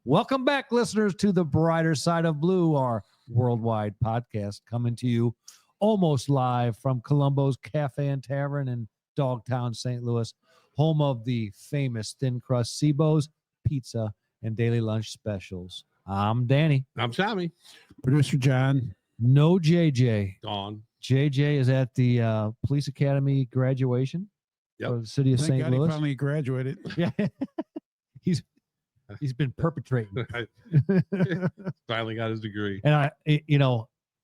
Welcome back, listeners, to the Brighter Side of Blue, our worldwide podcast, coming to you almost live from Columbo's Cafe and Tavern in Dogtown, St. Louis, home of the famous thin crust Cibo's pizza and daily lunch specials. I'm Danny. I'm Tommy. Producer John. No JJ. Gone. JJ is at the Police Academy graduation for the city of St. Louis. He finally graduated. Yeah. He's been perpetrating. Finally got his degree. And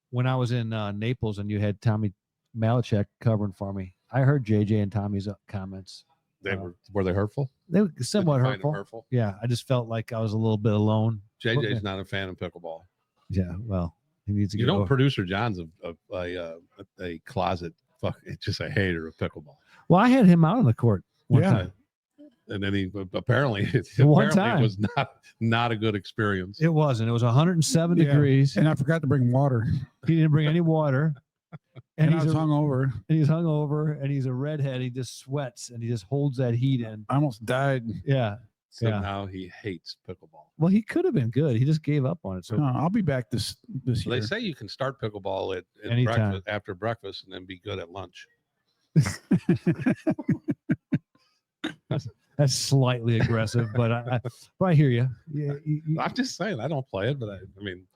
when I was in Naples and you had Tommy Malachek covering for me, I heard JJ and Tommy's comments. They were they hurtful? They were somewhat Did you find them hurtful. Yeah, I just felt like I was a little bit alone. JJ's not a fan of pickleball. Yeah, well, he needs to get over. Producer John's a closet just a hater of pickleball. Well, I had him out on the court one time. And then he apparently it was not a good experience. It wasn't. It was 107 degrees. And I forgot to bring water. He didn't bring any water. And he's hungover. And he's hungover, and he's a redhead. He just sweats, and he just holds that heat in. I almost died. Yeah. Somehow he hates pickleball. Well, he could have been good. He just gave up on it. So I'll be back this year. They say you can start pickleball at breakfast, after breakfast, and then be good at lunch. That's slightly aggressive, but I hear you. Yeah, I'm just saying I don't play it, but I'm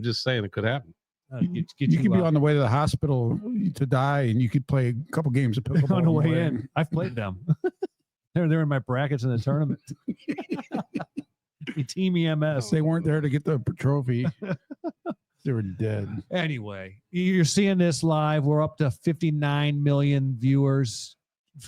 just saying it could happen. You could be on the way to the hospital to die, and you could play a couple games of pickleball on the way in. I've played them. They're in my brackets in the tournament. Team EMS. They weren't there to get the trophy. They were dead. Anyway, you're seeing this live. We're up to 59 million viewers.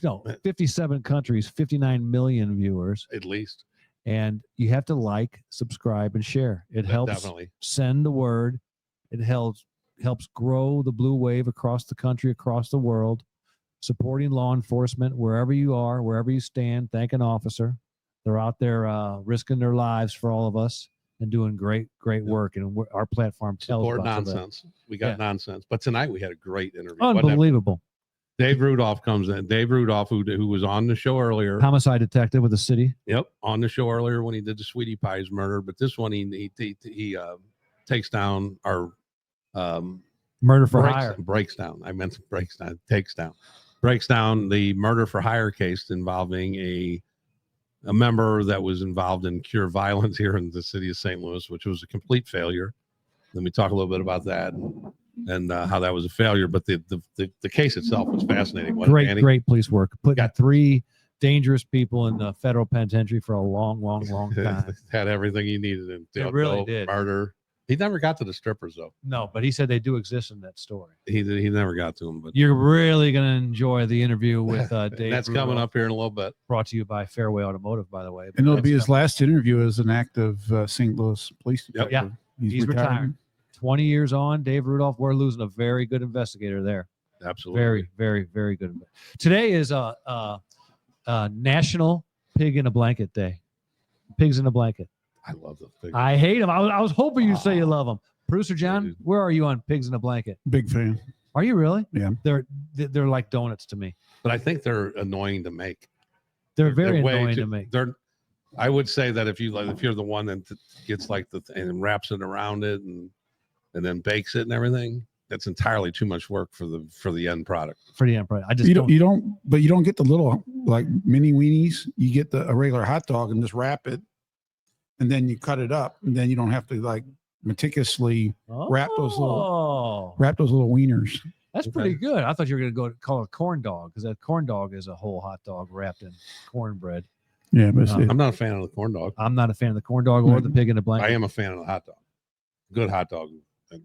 No, 57 countries, 59 million viewers. At least. And you have to like, subscribe, and share. It helps definitely send the word. It helps grow the blue wave across the country, across the world, supporting law enforcement wherever you are, wherever you stand. Thank an officer. They're out there risking their lives for all of us and doing great work. And our platform tells support us nonsense. We got nonsense. But tonight we had a great interview. Unbelievable. Dave Rudolph comes in. Dave Rudolph, who was on the show earlier. Homicide detective with the city. Yep, on the show earlier when he did the Sweetie Pies murder. But this one, he takes down our murder for hire. Breaks down. I meant breaks down. Takes down. Breaks down the murder for hire case involving a member that was involved in cure violence here in the city of St. Louis, which was a complete failure. Let me talk a little bit about that and how that was a failure. But the case itself was fascinating. Great police work. Got 3 dangerous people in the federal penitentiary for a long time. Had everything he needed. It really did. Murder. He never got to the strippers, though. No, but he said they do exist in that story. He never got to them. But you're really going to enjoy the interview with Dave. That's Rudolph, coming up here in a little bit. Brought to you by Fairway Automotive, by the way. And it'll be his last interview as an active St. Louis police detective. Yep. Yeah, he's retired. 20 years on, Dave Rudolph. We're losing a very good investigator there. Absolutely. Very good. Today is National Pig in a Blanket Day. Pigs in a blanket. I love the pig. I hate them. I was hoping you'd say you love them. Producer John, where are you on Pigs in a Blanket? Big fan. Are you really? Yeah. They're like donuts to me. But I think they're annoying to make. They're very annoying to make. I would say that if you're the one that gets and wraps it around it and then bakes it and everything, that's entirely too much work for the end product. For the end product, you don't get the little like mini weenies. You get a regular hot dog and just wrap it, and then you cut it up, and then you don't have to like meticulously wrap those little wieners. That's pretty good. I thought you were going to go call it a corn dog, because that corn dog is a whole hot dog wrapped in cornbread. Yeah, but I'm not a fan of the corn dog. I'm not a fan of the corn dog or the pig in the blanket. I am a fan of the hot dog. Good hot dog.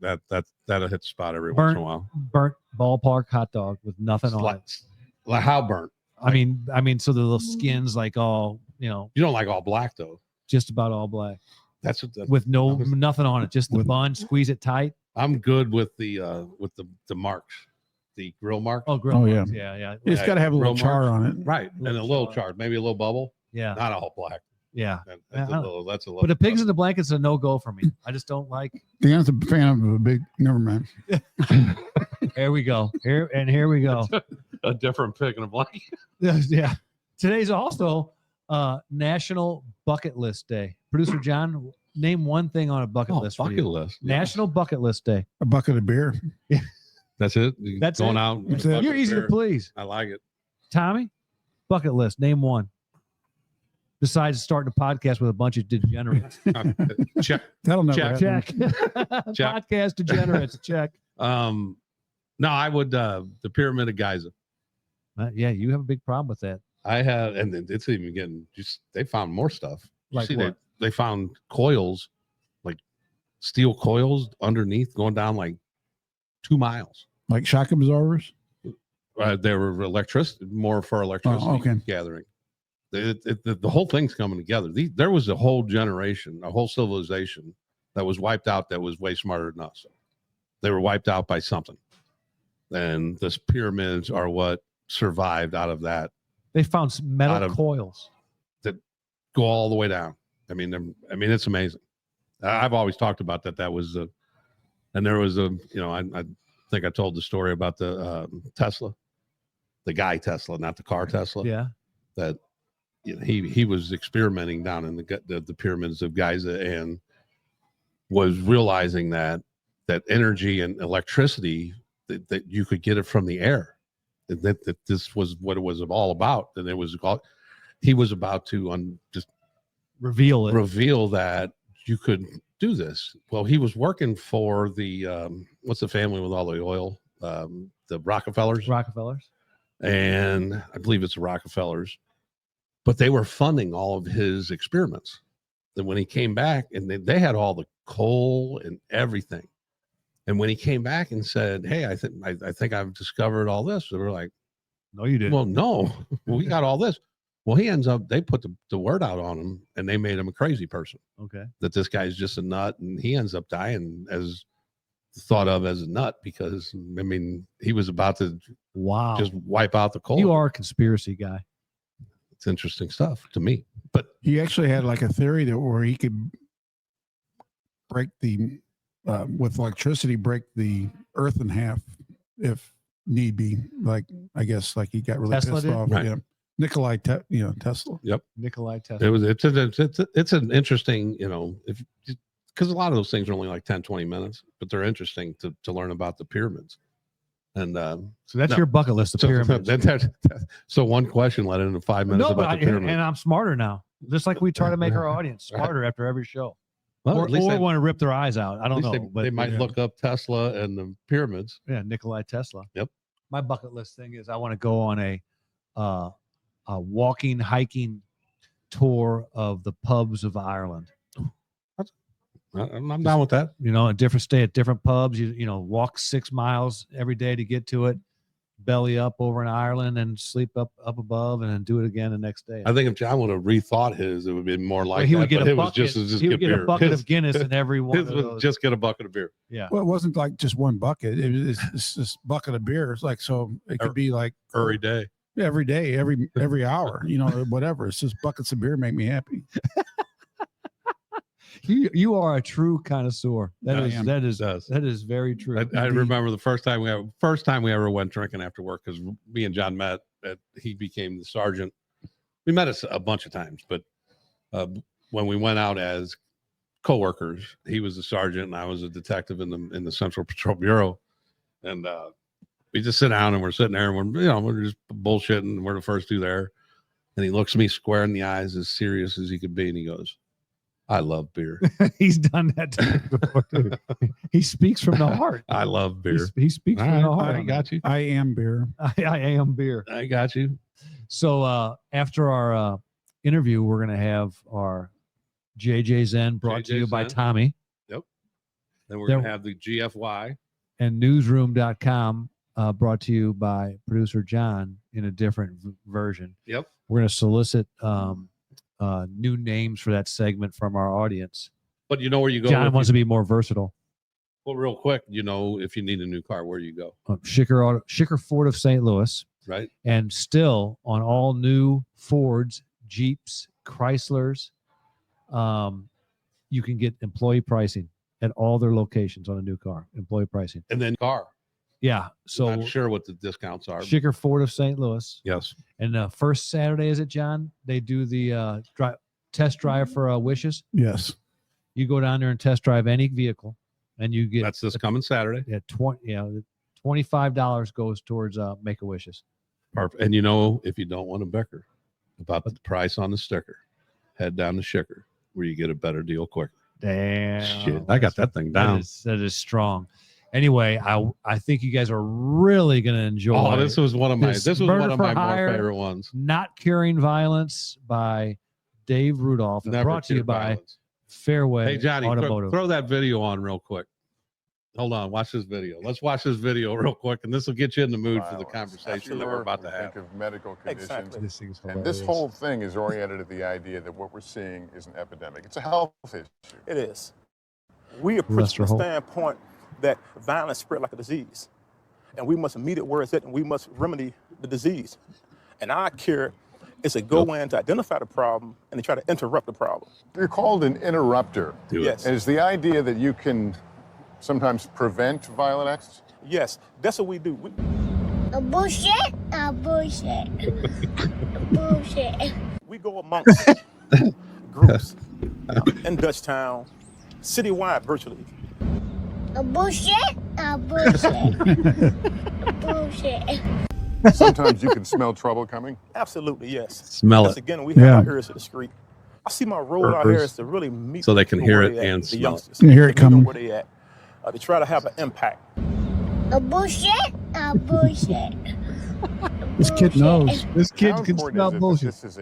That'll hit the spot every once in a while. Burnt ballpark hot dog with nothing on it. Like how burnt? I mean, so the little skins like all, You don't like all black though. Just about all black. That's with nothing on it. Just the bun. Squeeze it tight. I'm good with the marks, the grill mark. Oh, grill marks. Yeah. Yeah. It's got to have a little char on it, right? And a little char, maybe a little bubble. Yeah. Not all black. Yeah. That's a little. But the pigs in the blanket's a no-go for me. I just don't like. Dan's a fan of a big. Never mind. Here we go. Here we go. A different pig in a blanket. Yeah. Today's also National Bucket List Day. Producer John, name one thing on a bucket list for bucket you. list. Yeah. National Bucket List Day. A bucket of beer. That's it. That's going it? out. That's with a it. bucket You're of easy to beer. please. I like it. Tommy, bucket list. Name one. Besides starting a podcast with a bunch of degenerates. Check. That'll never Check. happen. Check. Podcast degenerates. Check. No, I would the Pyramid of Giza. Yeah, you have a big problem with that. I had, and it's even getting just. They found more stuff. You Like see, what? they found coils, like steel coils underneath, going down like 2 miles. Like shock absorbers. They were more for electricity okay. gathering. The whole thing's coming together. There was a whole generation, a whole civilization that was wiped out that was way smarter than us. They were wiped out by something. And the pyramids are what survived out of that. They found metal coils that go all the way down. I mean, it's amazing. I've always talked about that. That was and there was I think I told the story about the Tesla, the guy Tesla, not the car Tesla. Yeah. That he was experimenting down in the pyramids of Giza and was realizing that energy and electricity that you could get it from the air. That this was what it was all about, and he was about to just reveal that you could do this. Well, he was working for the what's the family with all the oil, the Rockefellers, and I believe it's the Rockefellers, but they were funding all of his experiments. Then when he came back, and they had all the coal and everything. And when he came back and said, "Hey, I think I've discovered all this," they were like, "No, you didn't." Well, no, we got all this. Well, they put the word out on him, and they made him a crazy person. Okay. That this guy's just a nut, and he ends up dying as thought of as a nut because he was about to just wipe out the coal. You are a conspiracy guy. It's interesting stuff to me, but he actually had like a theory where he could break with electricity, break the earth in half if need be. Like, I guess, like he got really Tesla pissed did? off. Right. Yeah. Tesla. Yep. Nikolai Tesla. It's an interesting, because a lot of those things are only like 10, 20 minutes, but they're interesting to learn about the pyramids. And so that's your bucket list of pyramids. So one question led into 5 minutes about the pyramids. And I'm smarter now. Just like we try to make our audience smarter after every show. Well, or want to rip their eyes out. I don't know. They might look up Tesla and the pyramids. Yeah, Nikolai Tesla. Yep. My bucket list thing is I want to go on a walking, hiking tour of the pubs of Ireland. I'm down with that. Stay at different pubs. You walk 6 miles every day to get to it. Belly up over in Ireland and sleep up above, and then do it again the next day. I think if John would have rethought his, it would be more like he would get a bucket. He would get a bucket of Guinness in every one of those. Just get a bucket of beer. Yeah. Well, it wasn't like just one bucket. It's this bucket of beer. It's like, so it could be like every day. Every day, every hour, whatever. It's just buckets of beer make me happy. You are a true connoisseur. That is very true. I remember the first time we ever went drinking after work, because me and John met. He became the sergeant. We met a bunch of times, but when we went out as coworkers, he was the sergeant and I was a detective in the Central Patrol Bureau, and we just sit down and we're sitting there and we're just bullshitting. We're the first two there, and he looks me square in the eyes, as serious as he could be, and he goes, "I love beer." He's done that to me before, too. He speaks from the heart. I love beer. He speaks from the heart. I got you. I am beer. I am beer. I got you. So after our interview, we're going to have our JJ Zen brought to you by Tommy. Yep. Then we're going to have the GFY. And newsroom.com brought to you by producer John in a different version. Yep. We're going to solicit new names for that segment from our audience. But you know where you go? John wants to be more versatile. Well, real quick, if you need a new car, where you go? Schicker Ford of St. Louis. Right. And still on all new Fords, Jeeps, Chryslers, you can get employee pricing at all their locations on a new car. Employee pricing. And then car. Yeah. So I'm not sure what the discounts are. Schicker Ford of St. Louis. Yes. And first Saturday, is it, John? They do the test drive for Wishes. Yes. You go down there and test drive any vehicle, and you get That's this coming Saturday. $25 goes towards Make-A-Wishes. Perfect. And if you don't want a bicker about the price on the sticker, head down to Schicker where you get a better deal quicker. Damn, Shit, I got that thing down. That is strong. Anyway, I think you guys are really going to enjoy. Oh, this was one of my Murder for more Hire, favorite ones. Not Curing Violence by Dave Rudolph, and brought to you by Fairway Hey, Johnny, Automotive. throw that video on real quick. Hold on, watch this video. Let's watch this video real quick, and this will get you in the mood for the conversation that we're about to have. Think of medical conditions. Exactly. This thing's And hilarious. this whole thing is oriented at the idea that what we're seeing is an epidemic. It's a health issue. It is. We approach Lester the Holt. standpoint that violence spread like a disease, and we must meet it where it's at, and we must remedy the disease. And our cure is to go in to identify the problem and to try to interrupt the problem. You're called an interrupter. Yes. And is the idea that you can sometimes prevent violent acts? Yes, that's what we do. Bullshit. Bullshit. Bullshit. We go amongst groups in Dutchtown, citywide, virtually. Bullshit. Bullshit. Bullshit. Sometimes you can smell trouble coming. Absolutely, yes. Smell Because it again, we have Yeah. our ears to the street. I see my role out here is to really meet so they can people hear where it they at, and the smell it. youngsters. You hear it to meet them coming. where they at, to try to have an impact. Bullshit. Bullshit. This kid knows. This kid How can important smell is it that bullshit. this is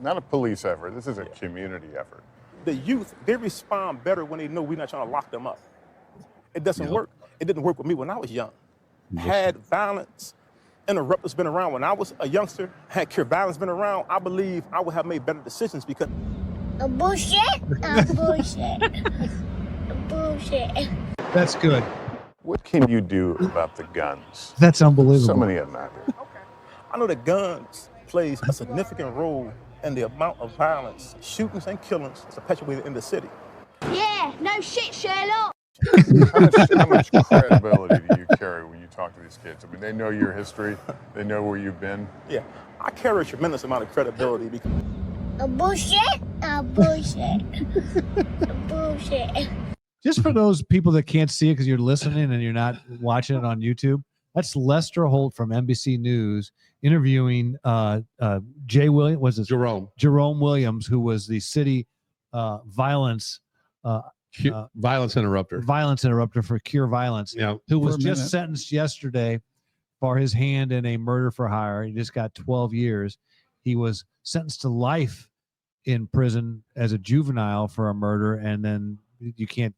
not a police effort, this is a community effort. The youth, they respond better when they know we're not trying to lock them up. It doesn't work. It didn't work with me when I was young. Had violence interrupters been around when I was a youngster, had cure violence been around, I believe I would have made better decisions because Bullshit. Bullshit. Bullshit. That's good. What can you do about the guns? That's unbelievable. So many of them out here. I know that guns plays a significant role in the amount of violence, shootings and killings perpetuated in the city. Yeah, no shit, Sherlock. How much credibility do you carry when you talk to these kids? I mean, they know your history, they know where you've been. Yeah, I carry a tremendous amount of credibility because Bullshit. Bullshit. Bullshit. Just for those people that can't see it because you're listening and you're not watching it on YouTube, that's Lester Holt from NBC News interviewing Jerome Williams, who was the city violence interrupter for Cure Violence, Yeah. who was For a just minute. sentenced yesterday for his hand in a murder for hire. He just got 12 years. He was sentenced to life in prison as a juvenile for a murder, and then you can't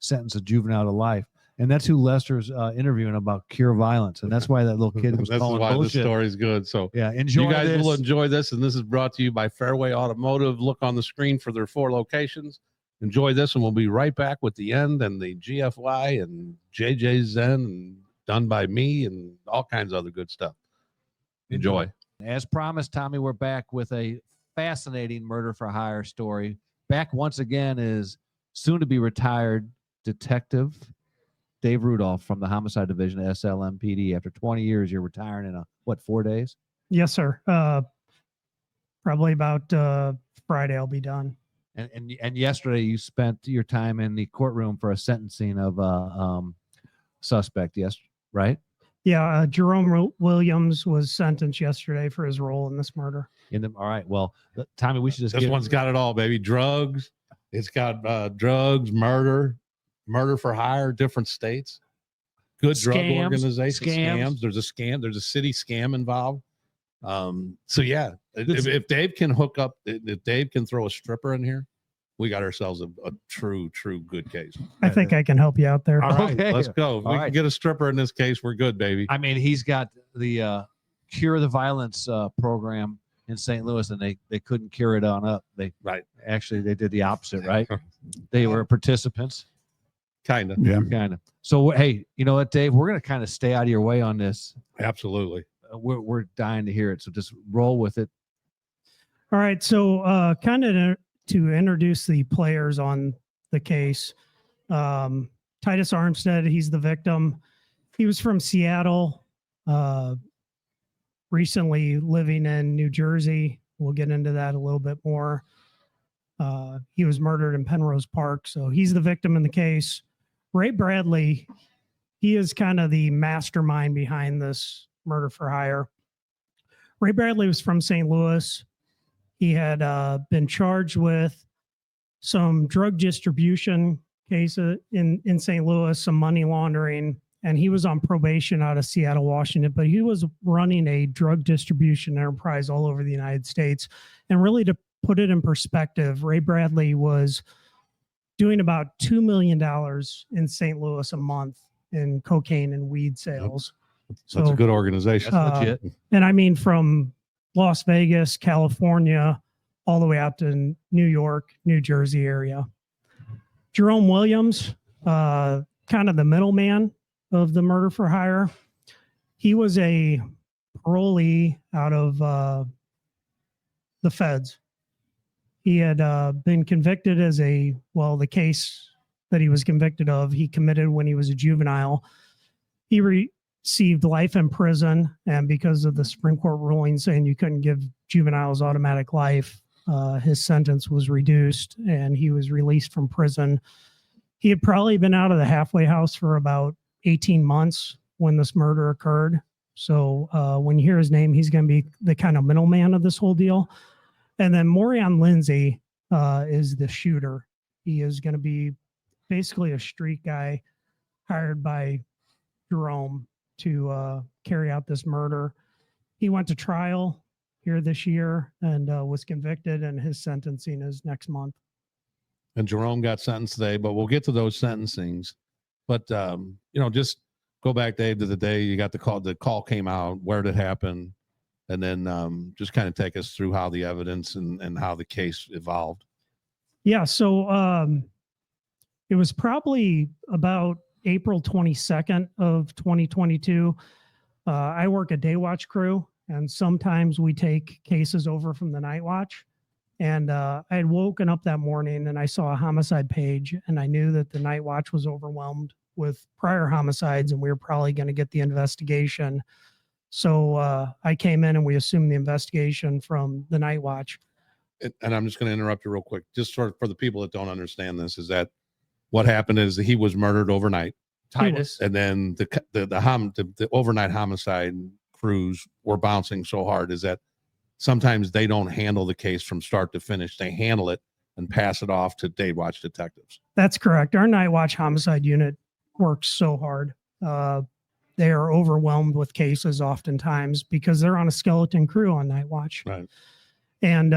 sentence a juvenile to life. And that's who Lester's interviewing about Cure Violence, and that's why that little kid was This is calling why bullshit. this story's good. So Yeah, enjoy you guys this. will enjoy this, and this is brought to you by Fairway Automotive. Look on the screen for their 4 locations. Enjoy this, and we'll be right back with the end and the GFY and JJ Zen and done by me and all kinds of other good stuff. Enjoy. As promised, Tommy, we're back with a fascinating murder for hire story. Back once again is soon to be retired Detective Dave Rudolph from the Homicide Division of SLMPD. After 20 years, you're retiring in 4 days? Yes, sir. Probably about Friday I'll be done. And yesterday you spent your time in the courtroom for a sentencing of a suspect. Yes, right? Yeah, Jerome Williams was sentenced yesterday for his role in this murder. All right. Well, Tommy, we should just This get one's got it all, baby. Drugs. It's got drugs, murder for hire, different states. Good drug Scams, organization, scams. scams. There's a scam. There's a city scam involved. So yeah, This- if Dave can hook up, if Dave can throw a stripper in here, we got ourselves a true good case. I think I can help you out there. All right, Okay. let's go. If All we right. can get a stripper in this case, we're good, baby. I mean, he's got the Cure the Violence program in St. Louis, and they couldn't cure it on up. They did the opposite, right? They were participants, Kind of. Yeah. kind of. So hey, you know what, Dave? We're gonna kind of stay out of your way on this. Absolutely. We're dying to hear it, so just roll with it. All right. So kind of to introduce the players on the case, Titus Armstead, he's the victim. He was from Seattle, recently living in New Jersey. We'll get into that a little bit more. He was murdered in Penrose Park. So he's the victim in the case. Ray Bradley, he is kind of the mastermind behind this murder for hire. Ray Bradley was from St. Louis. He had been charged with some drug distribution cases in St. Louis, some money laundering, and he was on probation out of Seattle, Washington, but he was running a drug distribution enterprise all over the United States. And really, to put it in perspective, Ray Bradley was doing about $2 million in St. Louis a month in cocaine and weed sales. So that's a good organization. That's legit. And I mean, from Las Vegas, California, all the way out to New York, New Jersey area. Jerome Williams, kind of the middleman of the murder for hire. He was a parolee out of the feds. He had been convicted as the case that he was convicted of, he committed when he was a juvenile. He received life in prison, and because of the Supreme Court ruling saying you couldn't give juveniles automatic life, his sentence was reduced and he was released from prison. He had probably been out of the halfway house for about 18 months when this murder occurred. So when you hear his name, he's going to be the kind of middleman of this whole deal. And then Morion Lindsay is the shooter. He is going to be basically a street guy hired by Jerome to carry out this murder. He went to trial here this year and was convicted, and his sentencing is next month. And Jerome got sentenced today, but we'll get to those sentencings. But just go back, Dave, to the day you got the call. The call came out. Where did it happen? And then just kind of take us through how the evidence and how the case evolved. Yeah, so it was probably about April 22nd of 2022. I work a day watch crew, and sometimes we take cases over from the night watch. And I had woken up that morning and I saw a homicide page, and I knew that the night watch was overwhelmed with prior homicides and we were probably going to get the investigation. So I came in and we assumed the investigation from the night watch. And I'm just going to interrupt you real quick, just for the people that don't understand this, is that what happened is that he was murdered overnight. Titus. And then the overnight homicide crews were bouncing so hard is that sometimes they don't handle the case from start to finish. They handle it and pass it off to day watch detectives. That's correct. Our night watch homicide unit works so hard. They are overwhelmed with cases oftentimes because they're on a skeleton crew on night watch. Right. And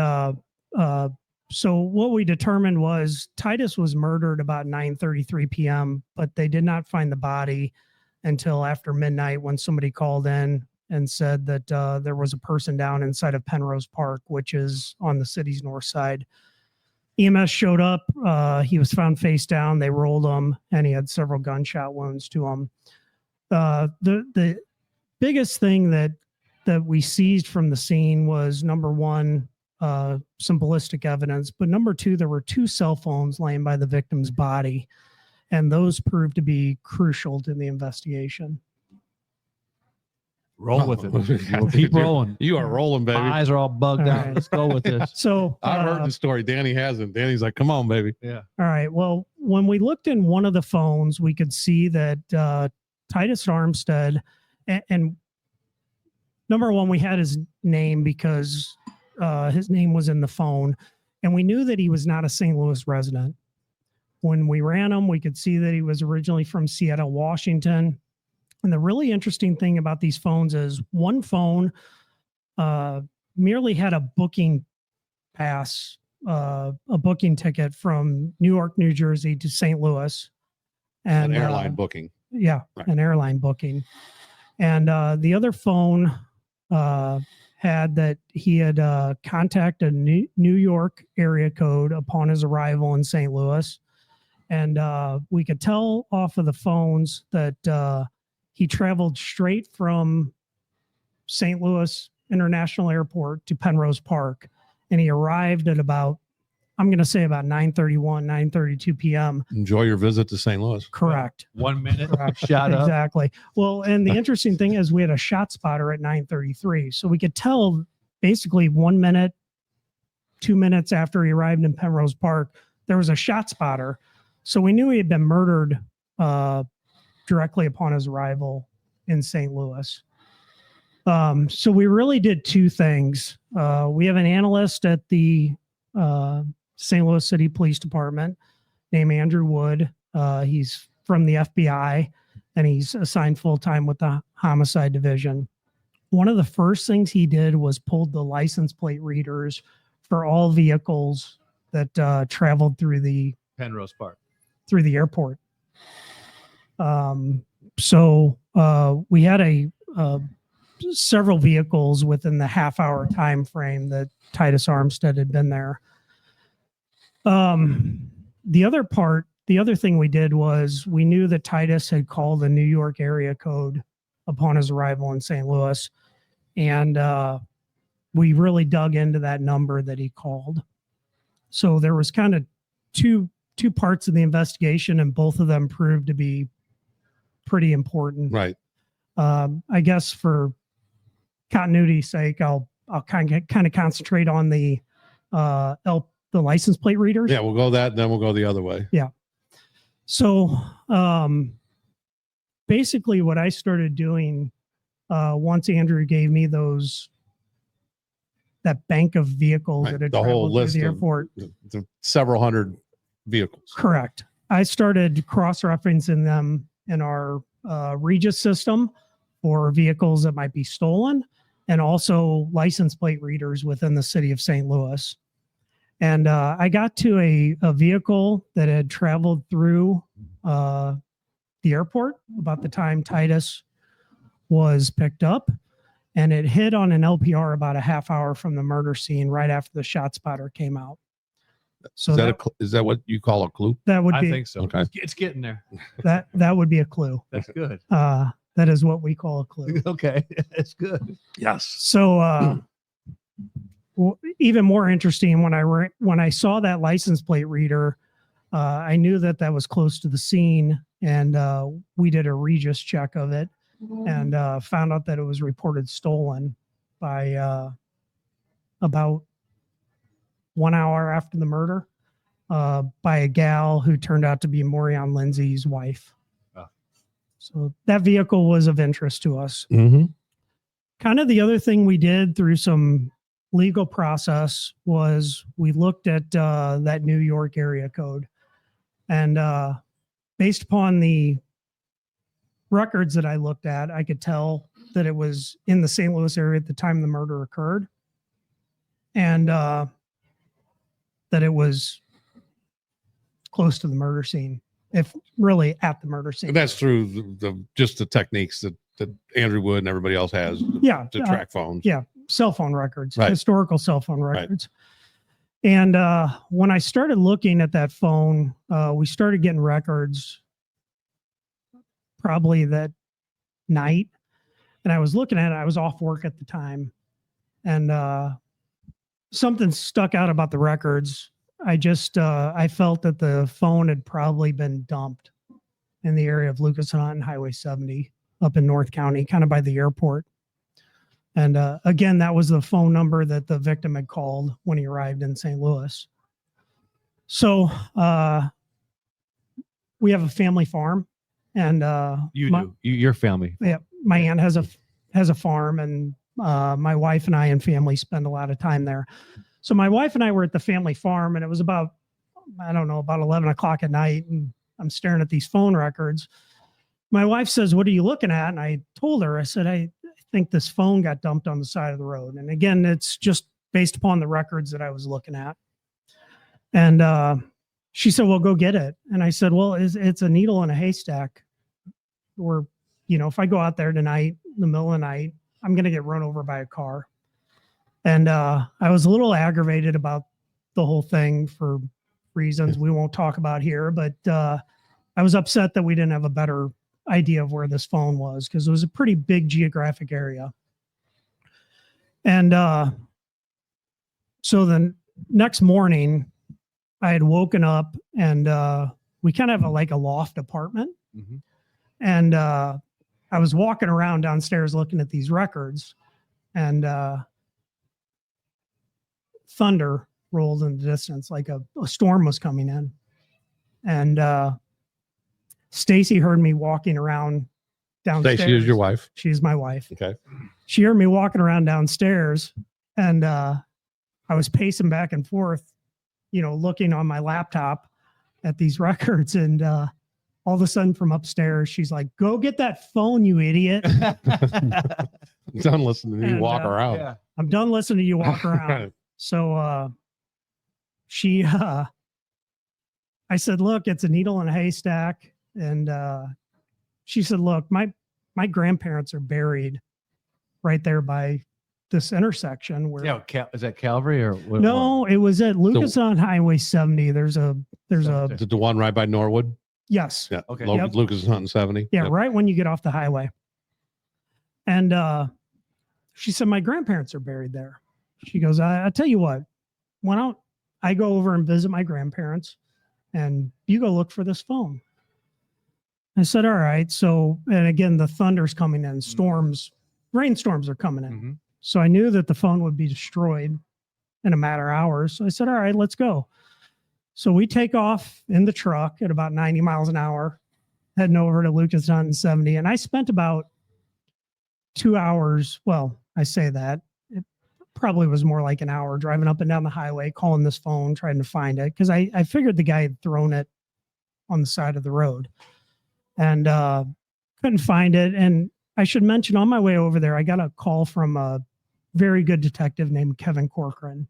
so what we determined was Titus was murdered about 9:33 p.m., but they did not find the body until after midnight when somebody called in and said that there was a person down inside of Penrose Park, which is on the city's north side. EMS showed up. He was found face down. They rolled him, and he had several gunshot wounds to him. The biggest thing that we seized from the scene was, number one, some ballistic evidence, but number two, there were 2 cell phones laying by the victim's body, and those proved to be crucial to the investigation. Roll with it. We'll keep rolling. You are rolling, baby. My eyes are all bugged All out. right. Let's go with this. So I've heard the story. Danny hasn't. Danny's like, come on, baby. Yeah. all right. Well, when we looked in one of the phones, we could see that Titus Armstead, and number one, we had his name because his name was in the phone, and we knew that he was not a St. Louis resident. When we ran him, we could see that he was originally from Seattle, Washington. And the really interesting thing about these phones is one phone merely had a booking pass, a booking ticket from New York, New Jersey to St. Louis. And An airline booking. Yeah, Right. An airline booking. And the other phone had that he had contacted a New York area code upon his arrival in St. Louis. And we could tell off of the phones that he traveled straight from St. Louis International Airport to Penrose Park. And he arrived at about, I'm going to say about 9:31, 9:32 p.m. Enjoy your visit to St. Louis. Correct. 1 minute. Correct. Shot up. Exactly. Well, and the interesting thing is we had a shot spotter at 9:33. So we could tell basically 1 minute 2 minutes after he arrived in Penrose Park, there was a shot spotter. So we knew he had been murdered directly upon his arrival in St. Louis. So we really did two things. We have an analyst at the St. Louis City Police Department named Andrew Wood. He's from the FBI, and he's assigned full-time with the Homicide Division. One of the first things he did was pulled the license plate readers for all vehicles that traveled through the Penrose Park. through the airport. So we had several vehicles within the half-hour time frame that Titus Armstead had been there. The other thing we did was we knew that Titus had called the New York area code upon his arrival in St. Louis, and we really dug into that number that he called. So there was kind of two parts of the investigation, and both of them proved to be pretty important. Right. I guess for continuity's sake, I'll kind of concentrate on the license plate readers. Yeah, we'll go that, then we'll go the other way. Yeah. So basically, what I started doing once Andrew gave me that bank of vehicles Right, that had the whole traveled through list the of airport. the several hundred vehicles. Correct. I started cross-referencing them in our Regis system for vehicles that might be stolen, and also license plate readers within the city of St. Louis. And I got to a vehicle that had traveled through the airport about the time Titus was picked up, and it hit on an LPR about a half hour from the murder scene right after the shot spotter came out. So Is that what you call a clue? that would I be think so. Okay. It's getting there. that would be a clue. That's good. That is what we call a clue. Okay. It's good. Yes. So even more interesting, when I saw that license plate reader, I knew that was close to the scene, and we did a Regis check of it, and found out that it was reported stolen by about 1 hour after the murder by a gal who turned out to be Morion Lindsay's wife. Oh. So that vehicle was of interest to us. Mm-hmm. Kind of the other thing we did through some legal process was we looked at that New York area code, and based upon the records that I looked at, I could tell that it was in the St. Louis area at the time the murder occurred, and that it was close to the murder scene, if really at the murder scene. And that's through just the techniques that Andrew Wood and everybody else has to track phones. Yeah, cell phone records, Right. historical cell phone records. Right. And when I started looking at that phone, we started getting records probably that night. And I was looking at it, I was off work at the time. And something stuck out about the records. I felt that the phone had probably been dumped in the area of Lucas Hunt and Highway 70 up in North County, kind of by the airport. And again, that was the phone number that the victim had called when he arrived in St. Louis. So we have a family farm, and your family. Yeah, my aunt has a farm, and my wife and I and family spend a lot of time there. So my wife and I were at the family farm, and it was about 11 o'clock at night, and I'm staring at these phone records. My wife says, "What are you looking at?" And I told her, I said, I think this phone got dumped on the side of the road. And again, it's just based upon the records that I was looking at. And she said, "Well, go get it." And I said, "Well, it's a needle in a haystack. Or, if I go out there tonight, in the middle of the night, I'm going to get run over by a car." And I was a little aggravated about the whole thing for reasons we won't talk about here. But I was upset that we didn't have a better idea of where this phone was, because it was a pretty big geographic area. And so the next morning, I had woken up, and we kind of have a loft apartment. Mm-hmm. And I was walking around downstairs looking at these records, and thunder rolled in the distance, like a storm was coming in. And Stacy heard me walking around downstairs. Stacy is your wife. She's my wife. Okay. She heard me walking around downstairs, and I was pacing back and forth, looking on my laptop at these records. And all of a sudden from upstairs, she's like, "Go get that phone, you idiot." I'm done listening to you walk around. Yeah. I'm done listening to you walk around. So I said, "Look, it's a needle in a haystack." And she said, "Look, my grandparents are buried right there by this intersection where." Yeah. Is that Calvary or what? No, it was at Lucas on Highway 70. There's a Is it the one right by Norwood? yes. Yeah. Okay. Yep. Lucas is hunting 70. Yeah, Yep. right when you get off the highway. And she said, "My grandparents are buried there." She goes, I tell you what, why don't I go over and visit my grandparents and you go look for this phone?" I said, "All right." So, and again, the thunder's coming in, rainstorms are coming in. Mhm. So I knew that the phone would be destroyed in a matter of hours. So I said, "All right, let's go." So we take off in the truck at about 90 miles an hour, heading over to Lucas on 70. And I spent about 2 hours. Well, I say that. It probably was more like an hour driving up and down the highway, calling this phone, trying to find it. Because I figured the guy had thrown it on the side of the road. And couldn't find it. And I should mention, on my way over there, I got a call from a very good detective named Kevin Corcoran.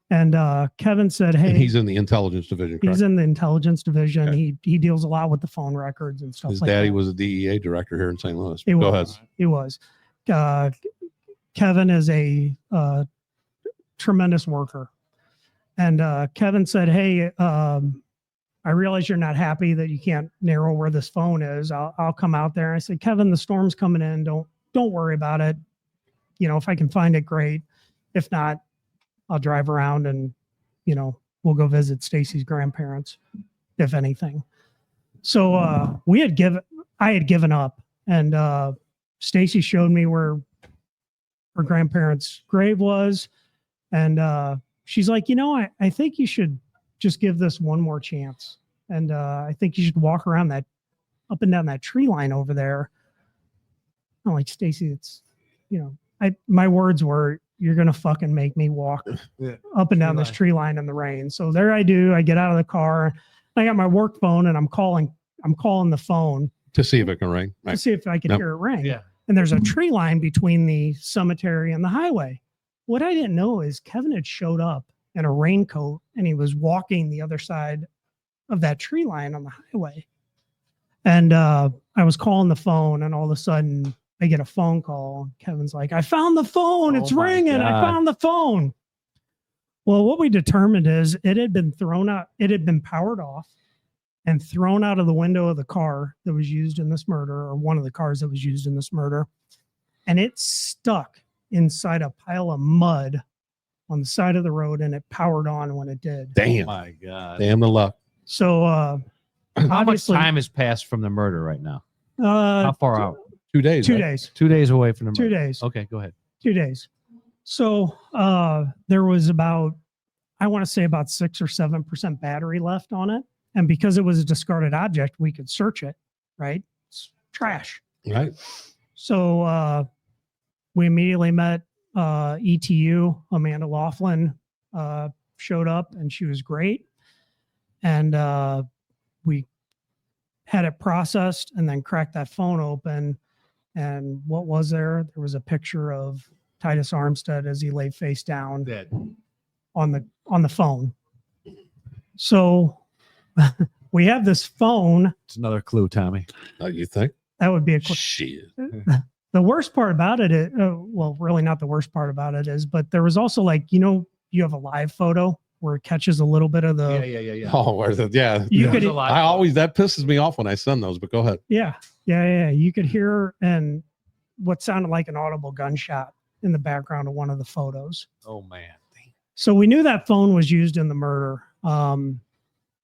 And Kevin said, "Hey," And he's in the intelligence division. he's Correct? in the intelligence division. Okay. He deals a lot with the phone records and stuff His like daddy that. was a DEA director here in St. Louis. He Go was. ahead. He was. Kevin is a tremendous worker. And Kevin said, "Hey, I realize you're not happy that you can't narrow where this phone is. I'll come out there." I said, "Kevin, the storm's coming in. Don't worry about it. If I can find it, great. If not, I'll drive around and, we'll go visit Stacy's grandparents, if anything." So I had given up, and Stacy showed me where her grandparents' grave was. And she's like, I think you should just give this one more chance. And I think you should walk around up and down that tree line over there. I'm like, "Stacy, it's, my words were, you're going to fucking make me walk up and down this tree line in the rain." So there I do. I get out of the car. I got my work phone and I'm calling the phone To see if it can ring. to Right. see if I can Yep. hear it ring. Yeah. And there's a tree line between the cemetery and the highway. What I didn't know is Kevin had showed up in a raincoat and he was walking the other side of that tree line on the highway. And I was calling the phone, and all of a sudden I get a phone call. Kevin's like, "I found the phone. It's Oh my ringing. I God. found the phone." Well, what we determined is it had been thrown out. It had been powered off and thrown out of the window of the car that was used in this murder, or one of the cars that was used in this murder. And it stuck inside a pile of mud on the side of the road, and it powered on when it did. Damn. Oh my God. Damn the luck. So How much obviously, time has passed from the murder right now? How far out? 2 days. 2 right? days. 2 days away from the murder. 2 days. Okay, go ahead. 2 days. So there was about, I want to say about 6 or 7% battery left on it. And because it was a discarded object, we could search it, right? It's trash. Right. So we immediately met ETU. Amanda Laughlin showed up, and she was great. And we had it processed and then cracked that phone open. And what was there? There was a picture of Titus Armstead as he lay face down Dead. on the phone. So we have this phone. It's another clue, Tommy. You think? That would be a Shit. the worst part about it is, well, really not the worst part about it is, but there was also you have a live photo where it catches a little bit of the, Yeah. Oh, where's it? Yeah. You yeah. could- I always, that pisses me off when I send those, but go ahead. yeah. You could hear and what sounded like an audible gunshot in the background of one of the photos. Oh man. So we knew that phone was used in the murder.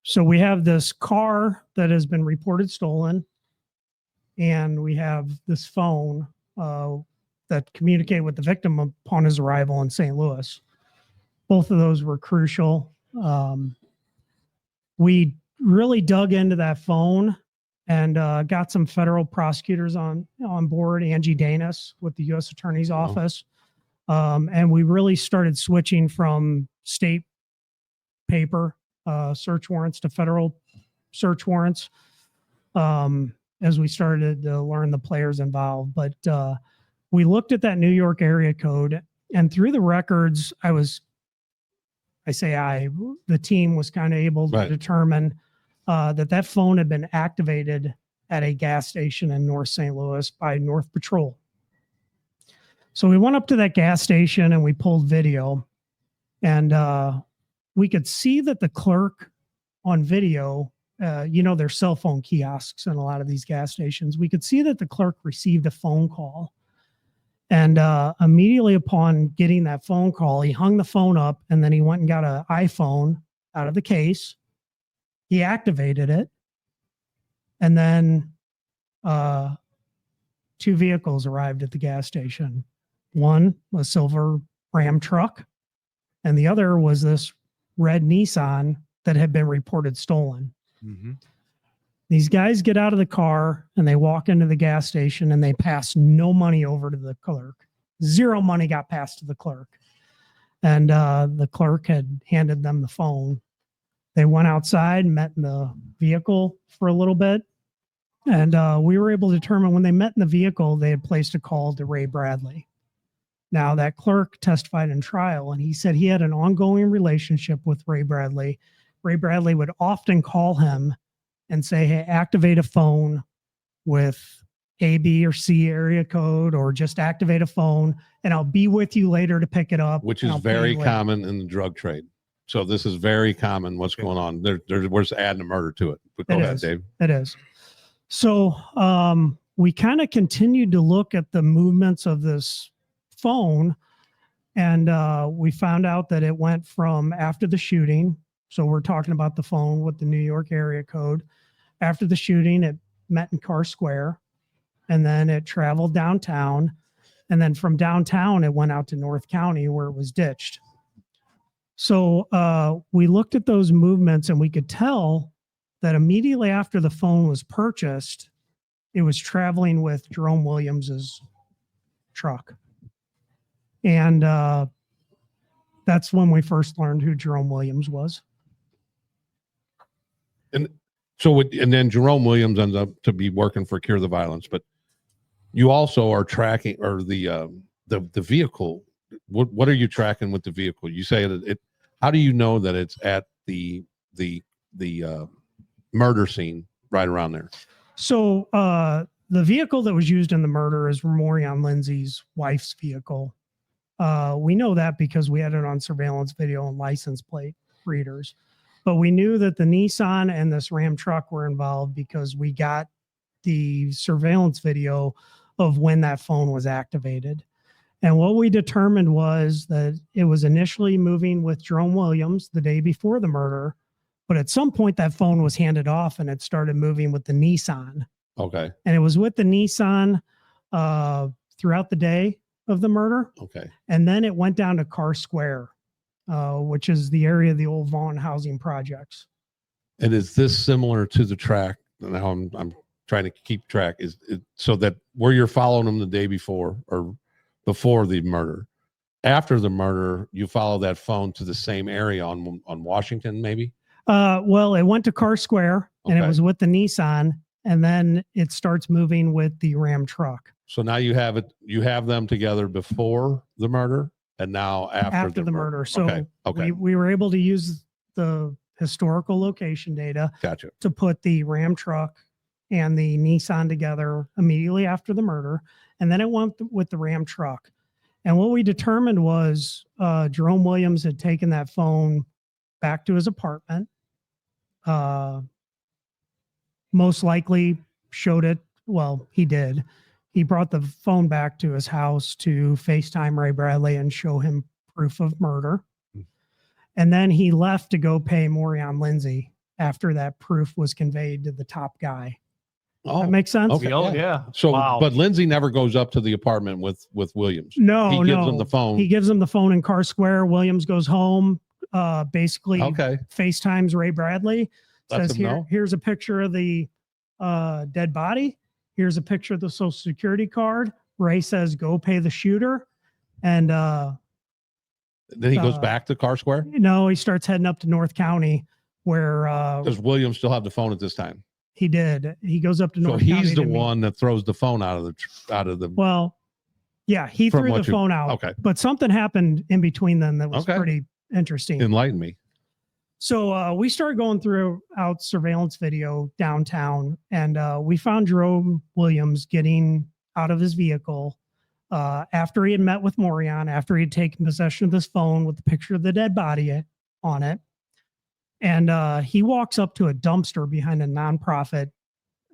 So we have this car that has been reported stolen, and we have this phone that communicated with the victim upon his arrival in St. Louis. Both of those were crucial. We really dug into that phone and got some federal prosecutors on board, Angie Danis with the U.S. Attorney's Office. And we really started switching from state paper search warrants to federal search warrants as we started to learn the players involved. But we looked at that New York area code, and through the records, the team was kind of able to determine that phone had been activated at a gas station in North St. Louis by North Patrol. So we went up to that gas station and we pulled video, and we could see that the clerk on video, there's cell phone kiosks in a lot of these gas stations. We could see that the clerk received a phone call. And immediately upon getting that phone call, he hung the phone up, and then he went and got an iPhone out of the case. He activated it. And then 2 vehicles arrived at the gas station. One was a silver Ram truck, and the other was this red Nissan that had been reported stolen. Mm-hmm. These guys get out of the car and they walk into the gas station and they pass no money over to the clerk. 0 money got passed to the clerk. And the clerk had handed them the phone. They went outside, met in the vehicle for a little bit. And we were able to determine when they met in the vehicle, they had placed a call to Ray Bradley. Now, that clerk testified in trial, and he said he had an ongoing relationship with Ray Bradley. Ray Bradley would often call him and say, hey, activate a phone with A, B, or C area code, or just activate a phone, and I'll be with you later to pick it up. Which is very common in the drug trade. So this is very common, what's going on. We're just adding a murder to it. But go ahead, Dave. It is. So we kind of continued to look at the movements of this phone, and we found out that it went from after the shooting. So we're talking about the phone with the New York area code. After the shooting, it met in Carr Square, and then it traveled downtown. And then from downtown, it went out to North County where it was ditched. So we looked at those movements, and we could tell that immediately after the phone was purchased, it was traveling with Jerome Williams's truck. And that's when we first learned who Jerome Williams was. And so, and then Jerome Williams ends up to be working for Cure the Violence, but you also are tracking, or the vehicle. What are you tracking with the vehicle? You say that it. How do you know that it's at the murder scene right around there? So the vehicle that was used in the murder is Ramorian Lindsay's wife's vehicle. We know that because we had it on surveillance video and license plate readers. But we knew that the Nissan and this Ram truck were involved because we got the surveillance video of when that phone was activated. And what we determined was that it was initially moving with Jerome Williams the day before the murder, but at some point that phone was handed off and it started moving with the Nissan. Okay. And it was with the Nissan throughout the day of the murder. Okay. And then it went down to Carr Square, which is the area of the old Vaughn housing projects. And is this similar to the track? Now I'm trying to keep track. Is it so that where you're following them the day before or before the murder, after the murder, you follow that phone to the same area on Washington, maybe? Well, it went to Carr Square and it was with the Nissan, and then it starts moving with the Ram truck. So now you have them together before the murder and now after the murder. So we were able to use the historical location data to put the Ram truck and the Nissan together immediately after the murder. And then it went with the Ram truck. And what we determined was Jerome Williams had taken that phone back to his apartment. Most likely showed it. Well, he did. He brought the phone back to his house to FaceTime Ray Bradley and show him proof of murder. And then he left to go pay Morian Lindsay after that proof was conveyed to the top guy. Oh, That makes sense. okay. Yeah. So, Wow. but Lindsay never goes up to the apartment with Williams. No, He gives no. him the phone. He gives him the phone in Car Square. Williams goes home, basically Okay. FaceTimes Ray Bradley. Lets Says, him know. here's a picture of the dead body. Here's a picture of the Social Security card. Ray says, go pay the shooter. And Then he goes back to Car Square. no, he starts heading up to North County where Does Williams still have the phone at this time? he did. He goes up to So North County. he's the to meet- one that throws the phone out of the. Well, yeah, he From threw the what you- phone out. Okay. But something happened in between them that was Okay. pretty interesting. Enlighten me. So we started going throughout surveillance video downtown, and we found Jerome Williams getting out of his vehicle after he had met with Morion, after he had taken possession of this phone with the picture of the dead body on it. And he walks up to a dumpster behind a nonprofit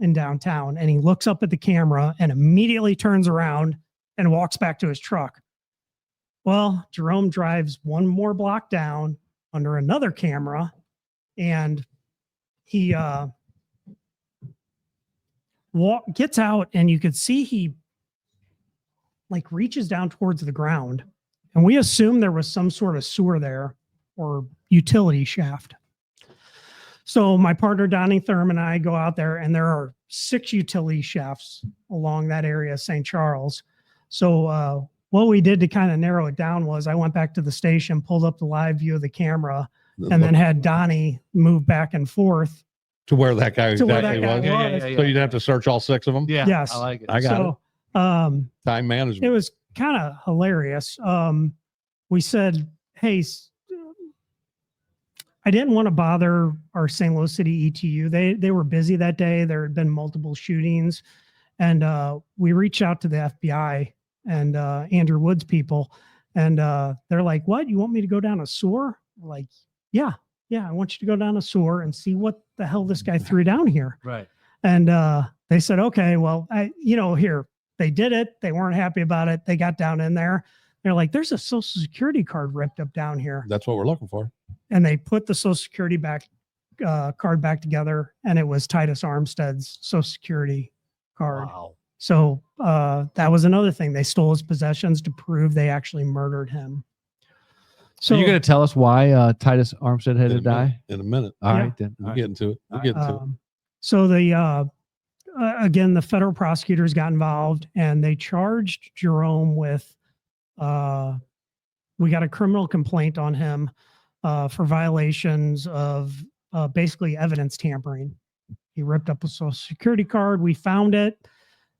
in downtown, and he looks up at the camera and immediately turns around and walks back to his truck. Well, Jerome drives one more block down under another camera, and he gets out, and you could see he like reaches down towards the ground, and we assume there was some sort of sewer there or utility shaft. So my partner Donnie Thurman and I go out there, and there are 6 utility shafts along that area of St. Charles. So what we did to kind of narrow it down was I went back to the station, pulled up the live view of the camera, and then had Donnie move back and forth to where that guy to where exactly that guy was. was. So you didn't have to search all 6 of them. Yeah. Yes. I like it. I got it. So Time management. it was kind of hilarious. We said, hey, I didn't want to bother our St. Louis City ETU. They were busy that day. There had been multiple shootings. And we reached out to the FBI and Andrew Wood's people. And they're like, what? You want me to go down a sewer? We're like, yeah, I want you to go down a sewer and see what the hell this guy threw down here. Right. And they said, okay, well, here, they did it. They weren't happy about it. They got down in there. They're like, there's a Social Security card ripped up down here. That's what we're looking for. And they put the Social Security card back together, and it was Titus Armstead's Social Security card. Wow. So that was another thing. They stole his possessions to prove they actually murdered him. So you're going to tell us why Titus Armstead had to die? In a minute. All Yeah. right, then. We'll get into it. We'll get into it. So the again, the federal prosecutors got involved, and they charged Jerome with we got a criminal complaint on him for violations of basically evidence tampering. He ripped up a Social Security card. We found it,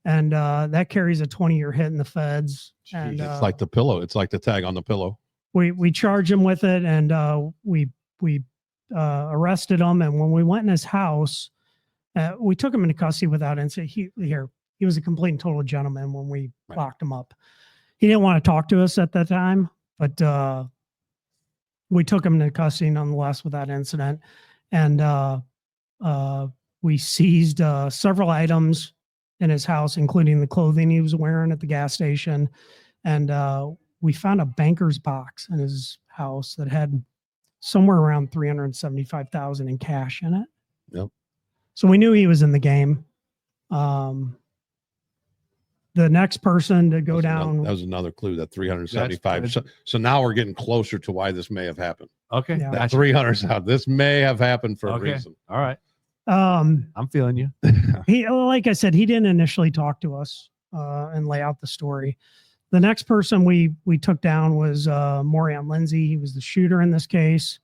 and that carries a 20-year hit in the feds. And It's like the pillow. It's like the tag on the pillow. we charged him with it, and we arrested him. And when we went in his house, we took him into custody without incident. He was a complete and total gentleman when we locked him up. He didn't want to talk to us at that time, but we took him into custody nonetheless without incident. And we seized several items in his house, including the clothing he was wearing at the gas station. And we found a banker's box in his house that had somewhere around $375,000 in cash in it. Yep. So we knew he was in the game. The next person to go down. That was another clue, that 375. So now we're getting closer to why this may have happened. Okay. Yeah. That 300 out. This may have happened for a Okay. reason. All right. Um, I'm feeling you. he, like I said, he didn't initially talk to us and lay out the story. The next person we took down was Morion Lindsay. He was the shooter in this case.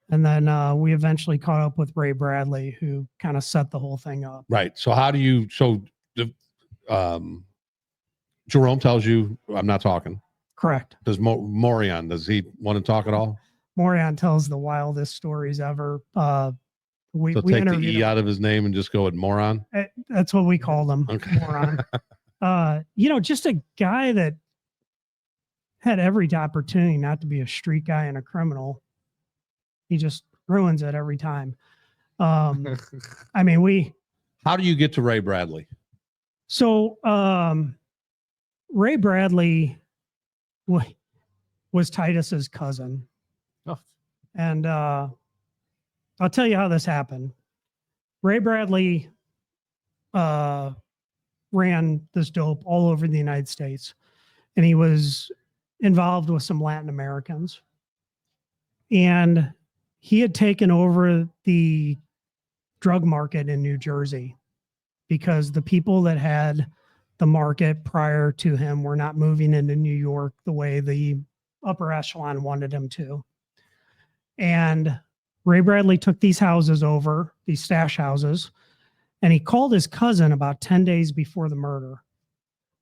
And then we eventually caught up with Ray Bradley, who kind of set the whole thing up. Right. So how do you, Jerome tells you, I'm not talking. Correct. Does Morion, does he want to talk at all? Morion tells the wildest stories ever. We So take the interviewed E him. out of his name and just go with moron. That's what we called him. Okay. Moron. Just a guy that had every opportunity not to be a street guy and a criminal. He just ruins it every time. How do you get to Ray Bradley? So Ray Bradley was Titus's cousin. Oh. And I'll tell you how this happened. Ray Bradley ran this dope all over the United States. And he was involved with some Latin Americans. And he had taken over the drug market in New Jersey because the people that had the market prior to him were not moving into New York the way the upper echelon wanted him to. And Ray Bradley took these houses over, these stash houses, and he called his cousin about 10 days before the murder.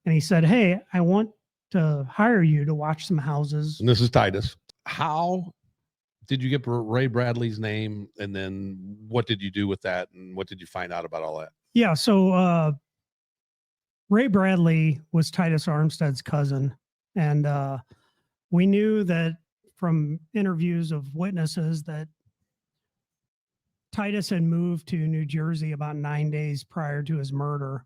And he said, "Hey, I want to hire you to watch some houses." And this is Titus. How did you get Ray Bradley's name? And then what did you do with that? And what did you find out about all that? Yeah. So Ray Bradley was Titus Armstead's cousin. And we knew that from interviews of witnesses that Titus had moved to New Jersey about 9 days prior to his murder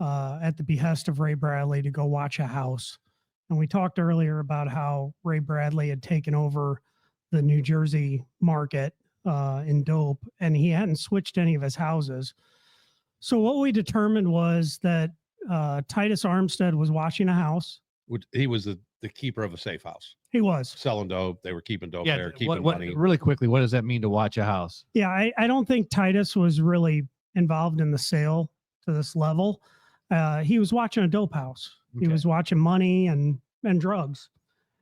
at the behest of Ray Bradley to go watch a house. And we talked earlier about how Ray Bradley had taken over the New Jersey market in dope, and he hadn't switched any of his houses. So what we determined was that Titus Armstead was watching a house. He was the keeper of a safe house. He was. Selling dope. They were keeping dope Yeah. there, keeping What, money. really quickly, what does that mean to watch a house? Yeah, I don't think Titus was really involved in the sale to this level. He was watching a dope house. He Okay. was watching money and drugs.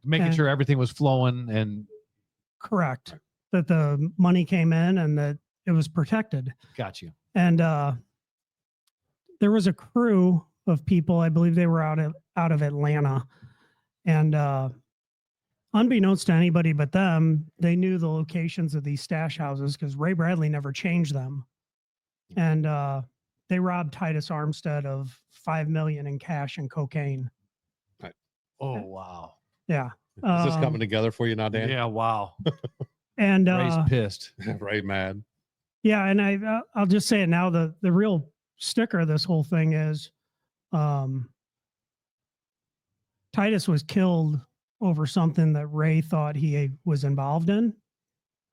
Making And- sure everything was flowing and Correct. That the money came in and that it was protected. got you. And there was a crew of people, I believe they were out of Atlanta. And unbeknownst to anybody but them, they knew the locations of these stash houses because Ray Bradley never changed them. And they robbed Titus Armstead of $5 million in cash and cocaine. Oh, wow. Yeah. Is this coming together for you now, Dan? Yeah, wow. And Ray's pissed. Ray mad. yeah, and I'll just say it now. The real sticker of this whole thing is Titus was killed over something that Ray thought he was involved in,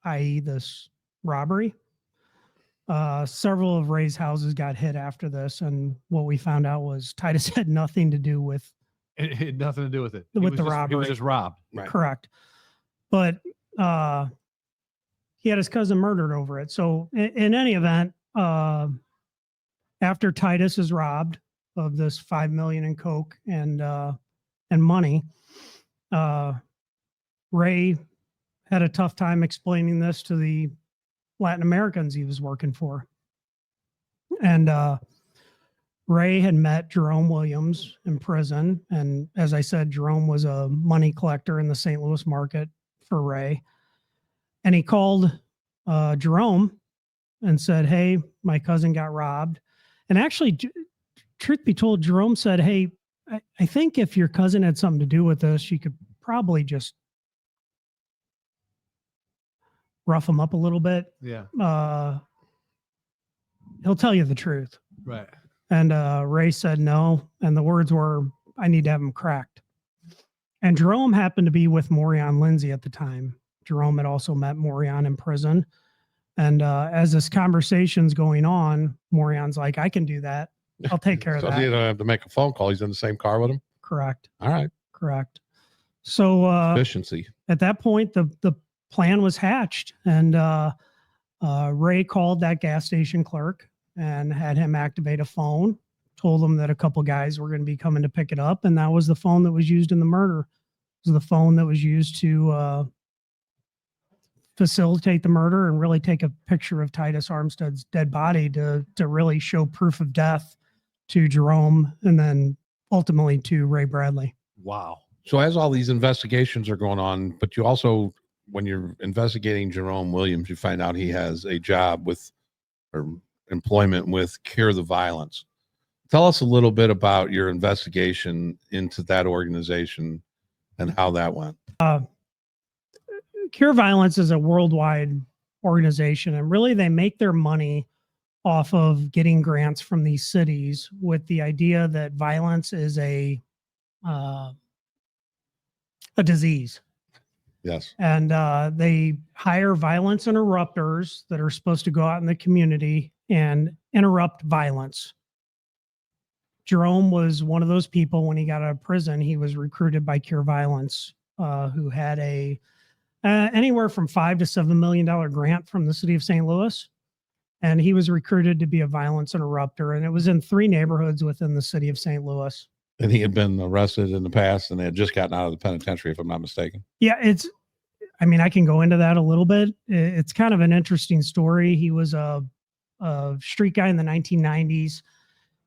i.e. this robbery. Several of Ray's houses got hit after this, and what we found out was Titus had nothing to do with It had nothing to do with it. With He the was just, He robbery. was just robbed. Right. correct. But he had his cousin murdered over it. So in any event, after Titus is robbed of this $5 million in coke and money, Ray had a tough time explaining this to the Latin Americans he was working for. And Ray had met Jerome Williams in prison. And as I said, Jerome was a money collector in the St. Louis market for Ray. And he called Jerome and said, "Hey, my cousin got robbed." And actually, truth be told, Jerome said, "Hey, I think if your cousin had something to do with this, you could probably just rough him up a little bit. Yeah. He'll tell you the truth." Right. And Ray said no. And the words were, "I need to have him cracked." And Jerome happened to be with Morion Lindsay at the time. Jerome had also met Morion in prison. And as this conversation's going on, Morion's like, "I can do that. I'll take care of So that." you don't have to make a phone call. He's in the same car with him. Correct. All right. Correct. So Efficiency. at that point, the plan was hatched. And Ray called that gas station clerk and had him activate a phone, told him that a couple guys were going to be coming to pick it up. And that was the phone that was used in the murder. It was the phone that was used to facilitate the murder and really take a picture of Titus Armstead's dead body to really show proof of death to Jerome and then ultimately to Ray Bradley. Wow. So as all these investigations are going on, but you also, when you're investigating Jerome Williams, you find out he has a job with or employment with Cure the Violence. Tell us a little bit about your investigation into that organization and how that went. Cure Violence is a worldwide organization, and really they make their money off of getting grants from these cities with the idea that violence is a disease. Yes. And they hire violence interrupters that are supposed to go out in the community and interrupt violence Jerome was one of those people when he got out of prison. He was recruited by Cure Violence, who had a anywhere from $5 to $7 million grant from the city of St. Louis. And he was recruited to be a violence interrupter. And it was in 3 neighborhoods within the city of St. Louis. And he had been arrested in the past and they had just gotten out of the penitentiary, if I'm not mistaken. Yeah, I can go into that a little bit. It's kind of an interesting story. He was a street guy in the 1990s.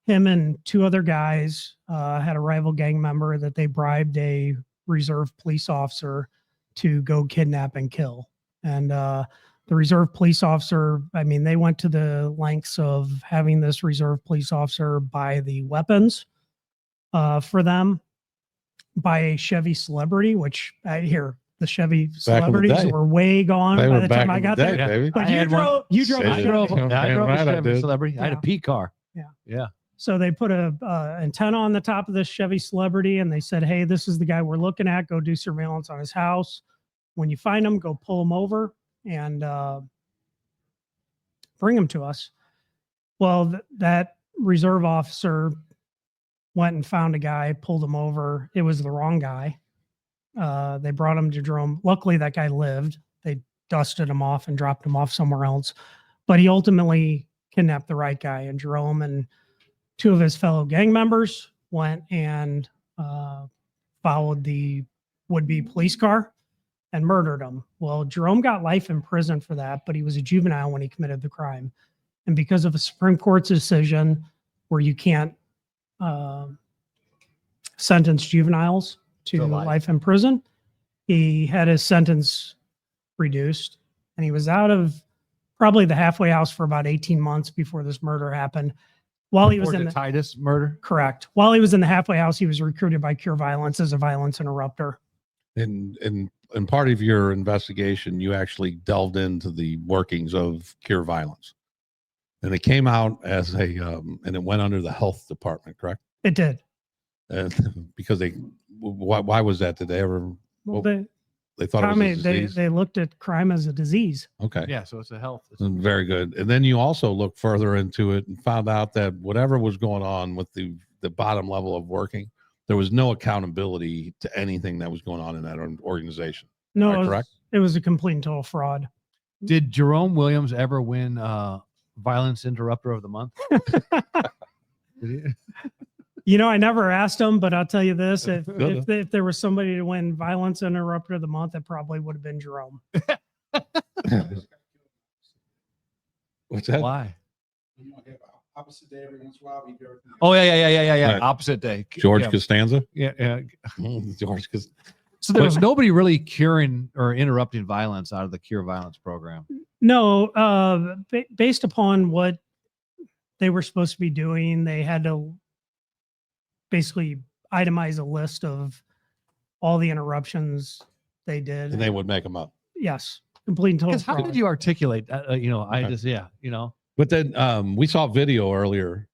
Him and 2 other guys had a rival gang member that they bribed a reserve police officer to go kidnap and kill. And the reserve police officer, they went to the lengths of having this reserve police officer buy the weapons for them, buy a Chevy Celebrity, which the Chevy Celebrities were way gone by the time I got there. Baby. But I you had drove. You drove. I drove Right, a I Chevy did. Celebrity. I had a Yeah. P car. Yeah. Yeah. So they put a antenna on the top of this Chevy Celebrity, and they said, "Hey, this is the guy we're looking at. Go do surveillance on his house. When you find him, go pull him over and bring him to us." Well, that reserve officer went and found a guy, pulled him over. It was the wrong guy. They brought him to Jerome. Luckily, that guy lived. They dusted him off and dropped him off somewhere else. But he ultimately kidnapped the right guy, and Jerome and 2 of his fellow gang members went and followed the would-be police car and murdered him. Well, Jerome got life in prison for that, but he was a juvenile when he committed the crime. And because of a Supreme Court's decision where you can't sentence juveniles to life in prison, he had his sentence reduced, and he was out of probably the halfway house for about 18 months before this murder happened. While he was in the Titus murder. correct, while he was in the halfway house, he was recruited by Cure Violence as a violence interrupter. And part of your investigation, you actually delved into the workings of Cure Violence. And it came out as and it went under the health department, correct? It did. Because why was that? Did they ever, Well, they thought it was a disease? they looked at crime as a disease. Okay. Yeah. So it's a health. Very good. And then you also looked further into it and found out that whatever was going on with the bottom level of working, there was no accountability to anything that was going on in that organization. No, Am I correct? it was a complete and total fraud. Did Jerome Williams ever win Violence Interrupter of the Month? Did he? I never asked him, but I'll tell you this: if there was somebody to win Violence Interrupter of the Month, it probably would have been Jerome. What's that? Why? Opposite day every once in a while. Oh yeah. Right. Opposite day. George Yeah. Costanza? Yeah. George Costanza. So there was nobody really curing or interrupting violence out of the Cure Violence program. No, based upon what they were supposed to be doing, they had to basically itemize a list of all the interruptions they did. And they would make them up. Yes, complete and total Because how fraud. could you articulate? I Okay. just But then we saw video earlier.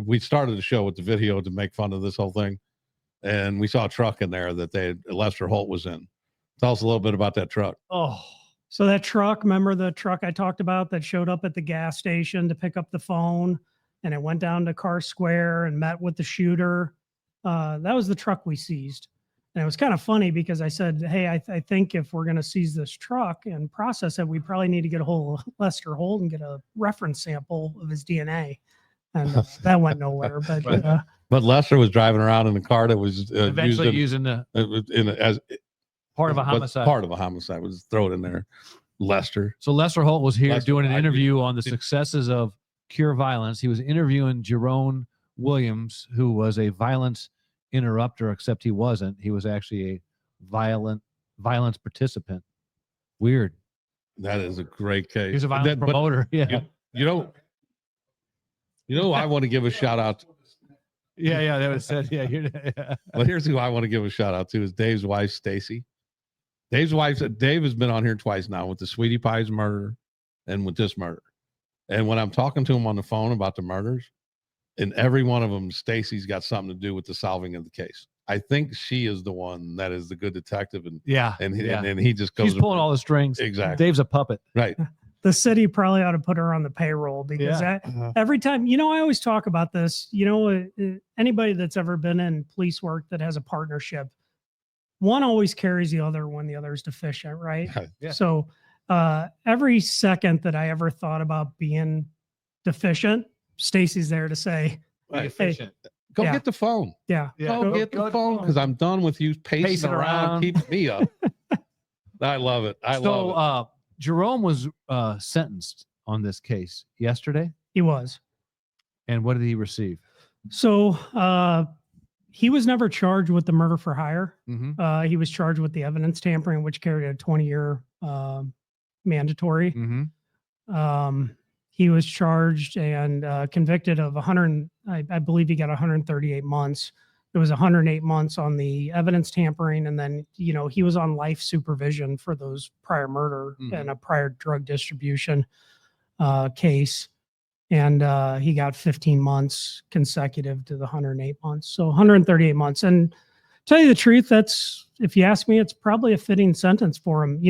We started the show with the video to make fun of this whole thing. And we saw a truck in there that Lester Holt was in. Tell us a little bit about that truck. Oh, So that truck, remember the truck I talked about that showed up at the gas station to pick up the phone, and it went down to Car Square and met with the shooter? That was the truck we seized. And it was kind of funny because I said, hey, I think if we're going to seize this truck and process it, we probably need to get a hold of Lester Holt and get a reference sample of his DNA. And that went nowhere. But But Lester was driving around in a car that was eventually using the as part of a was homicide. Part of a homicide. Was throw it in there. Lester. So Lester Holt was here Lester, doing an I interview on the successes of Cure Violence. He was interviewing Jerome Williams, who was a violence interrupter, except he wasn't. He was actually a violence participant. Weird. That is a great case. He's a violence But promoter. Yeah. You know, I want to give a shout out. Yeah. That was said. Yeah. But here's who I want to give a shout out to is Dave's wife, Stacy. Dave's wife, Dave has been on here twice now with the Sweetie Pies murder and with this murder. And when I'm talking to him on the phone about the murders, in every one of them, Stacy's got something to do with the solving of the case. I think she is the one that is the good detective, and Yeah. and he just goes. She's pulling all the strings. Exactly. Dave's a puppet. Right. the city probably ought to put her on the payroll because every time, I always talk about this, anybody that's ever been in police work that has a partnership, one always carries the other when the other is deficient, right? Yeah. So every second that I ever thought about being deficient, Stacy's there to say, Right. Efficient. Go Yeah. get the phone. yeah, Go get the phone because I'm done with you pacing around, keeping me up. I love it. I love it. Jerome was sentenced on this case yesterday. he was. And what did he receive? So he was never charged with the murder for hire. Mm-hmm. He was charged with the evidence tampering, which carried a 20-year mandatory. Mm-hmm. He was charged and convicted of 100. I believe he got 138 months. There was 108 months on the evidence tampering, and then he was on life supervision for those prior murder and a prior drug distribution case, and he got 15 months consecutive to the 108 months. So 138 months. And tell you the truth, that's, if you ask me, it's probably a fitting sentence for him.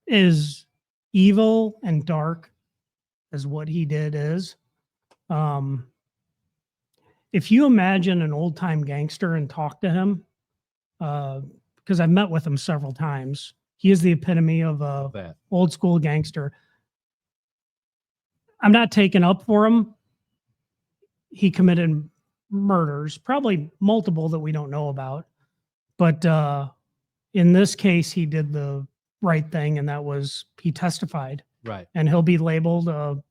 Is evil and dark as what he did is. If you imagine an old time gangster and talk to him, because I've met with him several times, he is the epitome of a old school gangster. I'm not taking up for him. He committed murders, probably multiple that we don't know about. But in this case, he did the right thing, and that was he testified. Right. And he'll be labeled an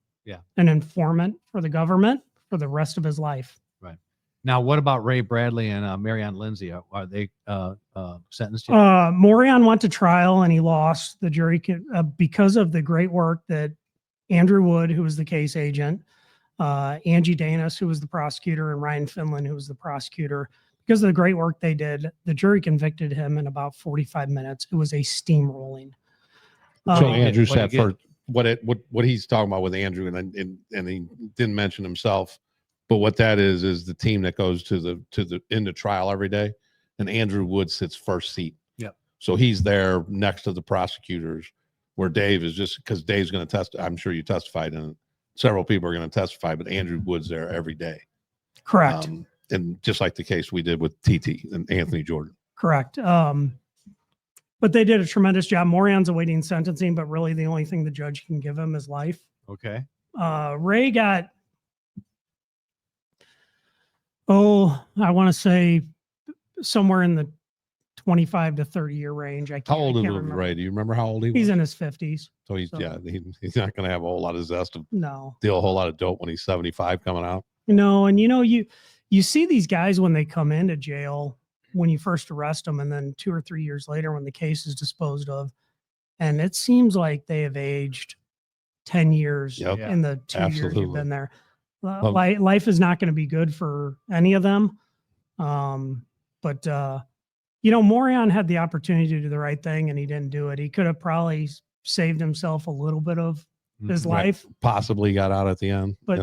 informant for the government for the rest of his life. Right. Now, what about Ray Bradley and Marianne Lindsay? Are they sentenced yet? Morion went to trial and he lost. The jury because of the great work that Andrew Wood, who was the case agent, Angie Danis, who was the prosecutor, and Ryan Finland, who was the prosecutor. Because of the great work they did, the jury convicted him in about 45 minutes. It was a steamrolling. So Andrew said for what he's talking about with Andrew, and he didn't mention himself, but what that is the team that goes to the into trial every day, and Andrew Wood sits first seat. Yep. So he's there next to the prosecutors, where Dave is just because Dave's going to testify. I'm sure you testified, and several people are going to testify, but Andrew Wood's there every day. Correct. And just like the case we did with TT and Anthony Jordan. Correct. But they did a tremendous job. Morion's awaiting sentencing, but really the only thing the judge can give him is life. Okay. Ray got, I want to say somewhere in the 25 to 30 year range. How old is Ray? Do you remember how old he was? He's in his 50s. So he's not going to have a whole lot of zest to No. deal a whole lot of dope when he's 75 coming out. No, and you see these guys when they come into jail, when you first arrest them, and then 2 or 3 years later when the case is disposed of, and it seems like they have aged 10 years in the 2 years you've been there. Life is not going to be good for any of them. But Morion had the opportunity to do the right thing and he didn't do it. He could have probably saved himself a little bit of his life. Possibly got out at the end. But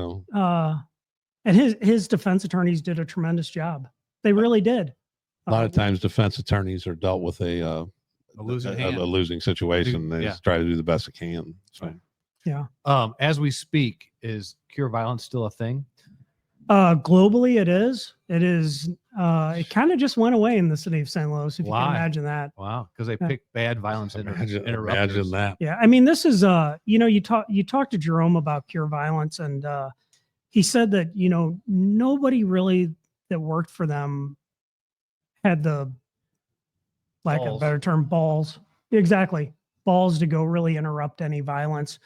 and his defense attorneys did a tremendous job. They really did. A lot of times defense attorneys are dealt with a losing situation. They just try to do the best they can. So. Right. Yeah. As we speak, is cure violence still a thing? Globally, it is. It is. It kind of just went away in the city of St. Louis, if you can imagine that. Wow, because they picked bad violence interrupters. Imagine that. Yeah, I mean, this is you talk to Jerome about cure violence, and he said that nobody really that worked for them had the lack of a better term balls to go really interrupt any violence.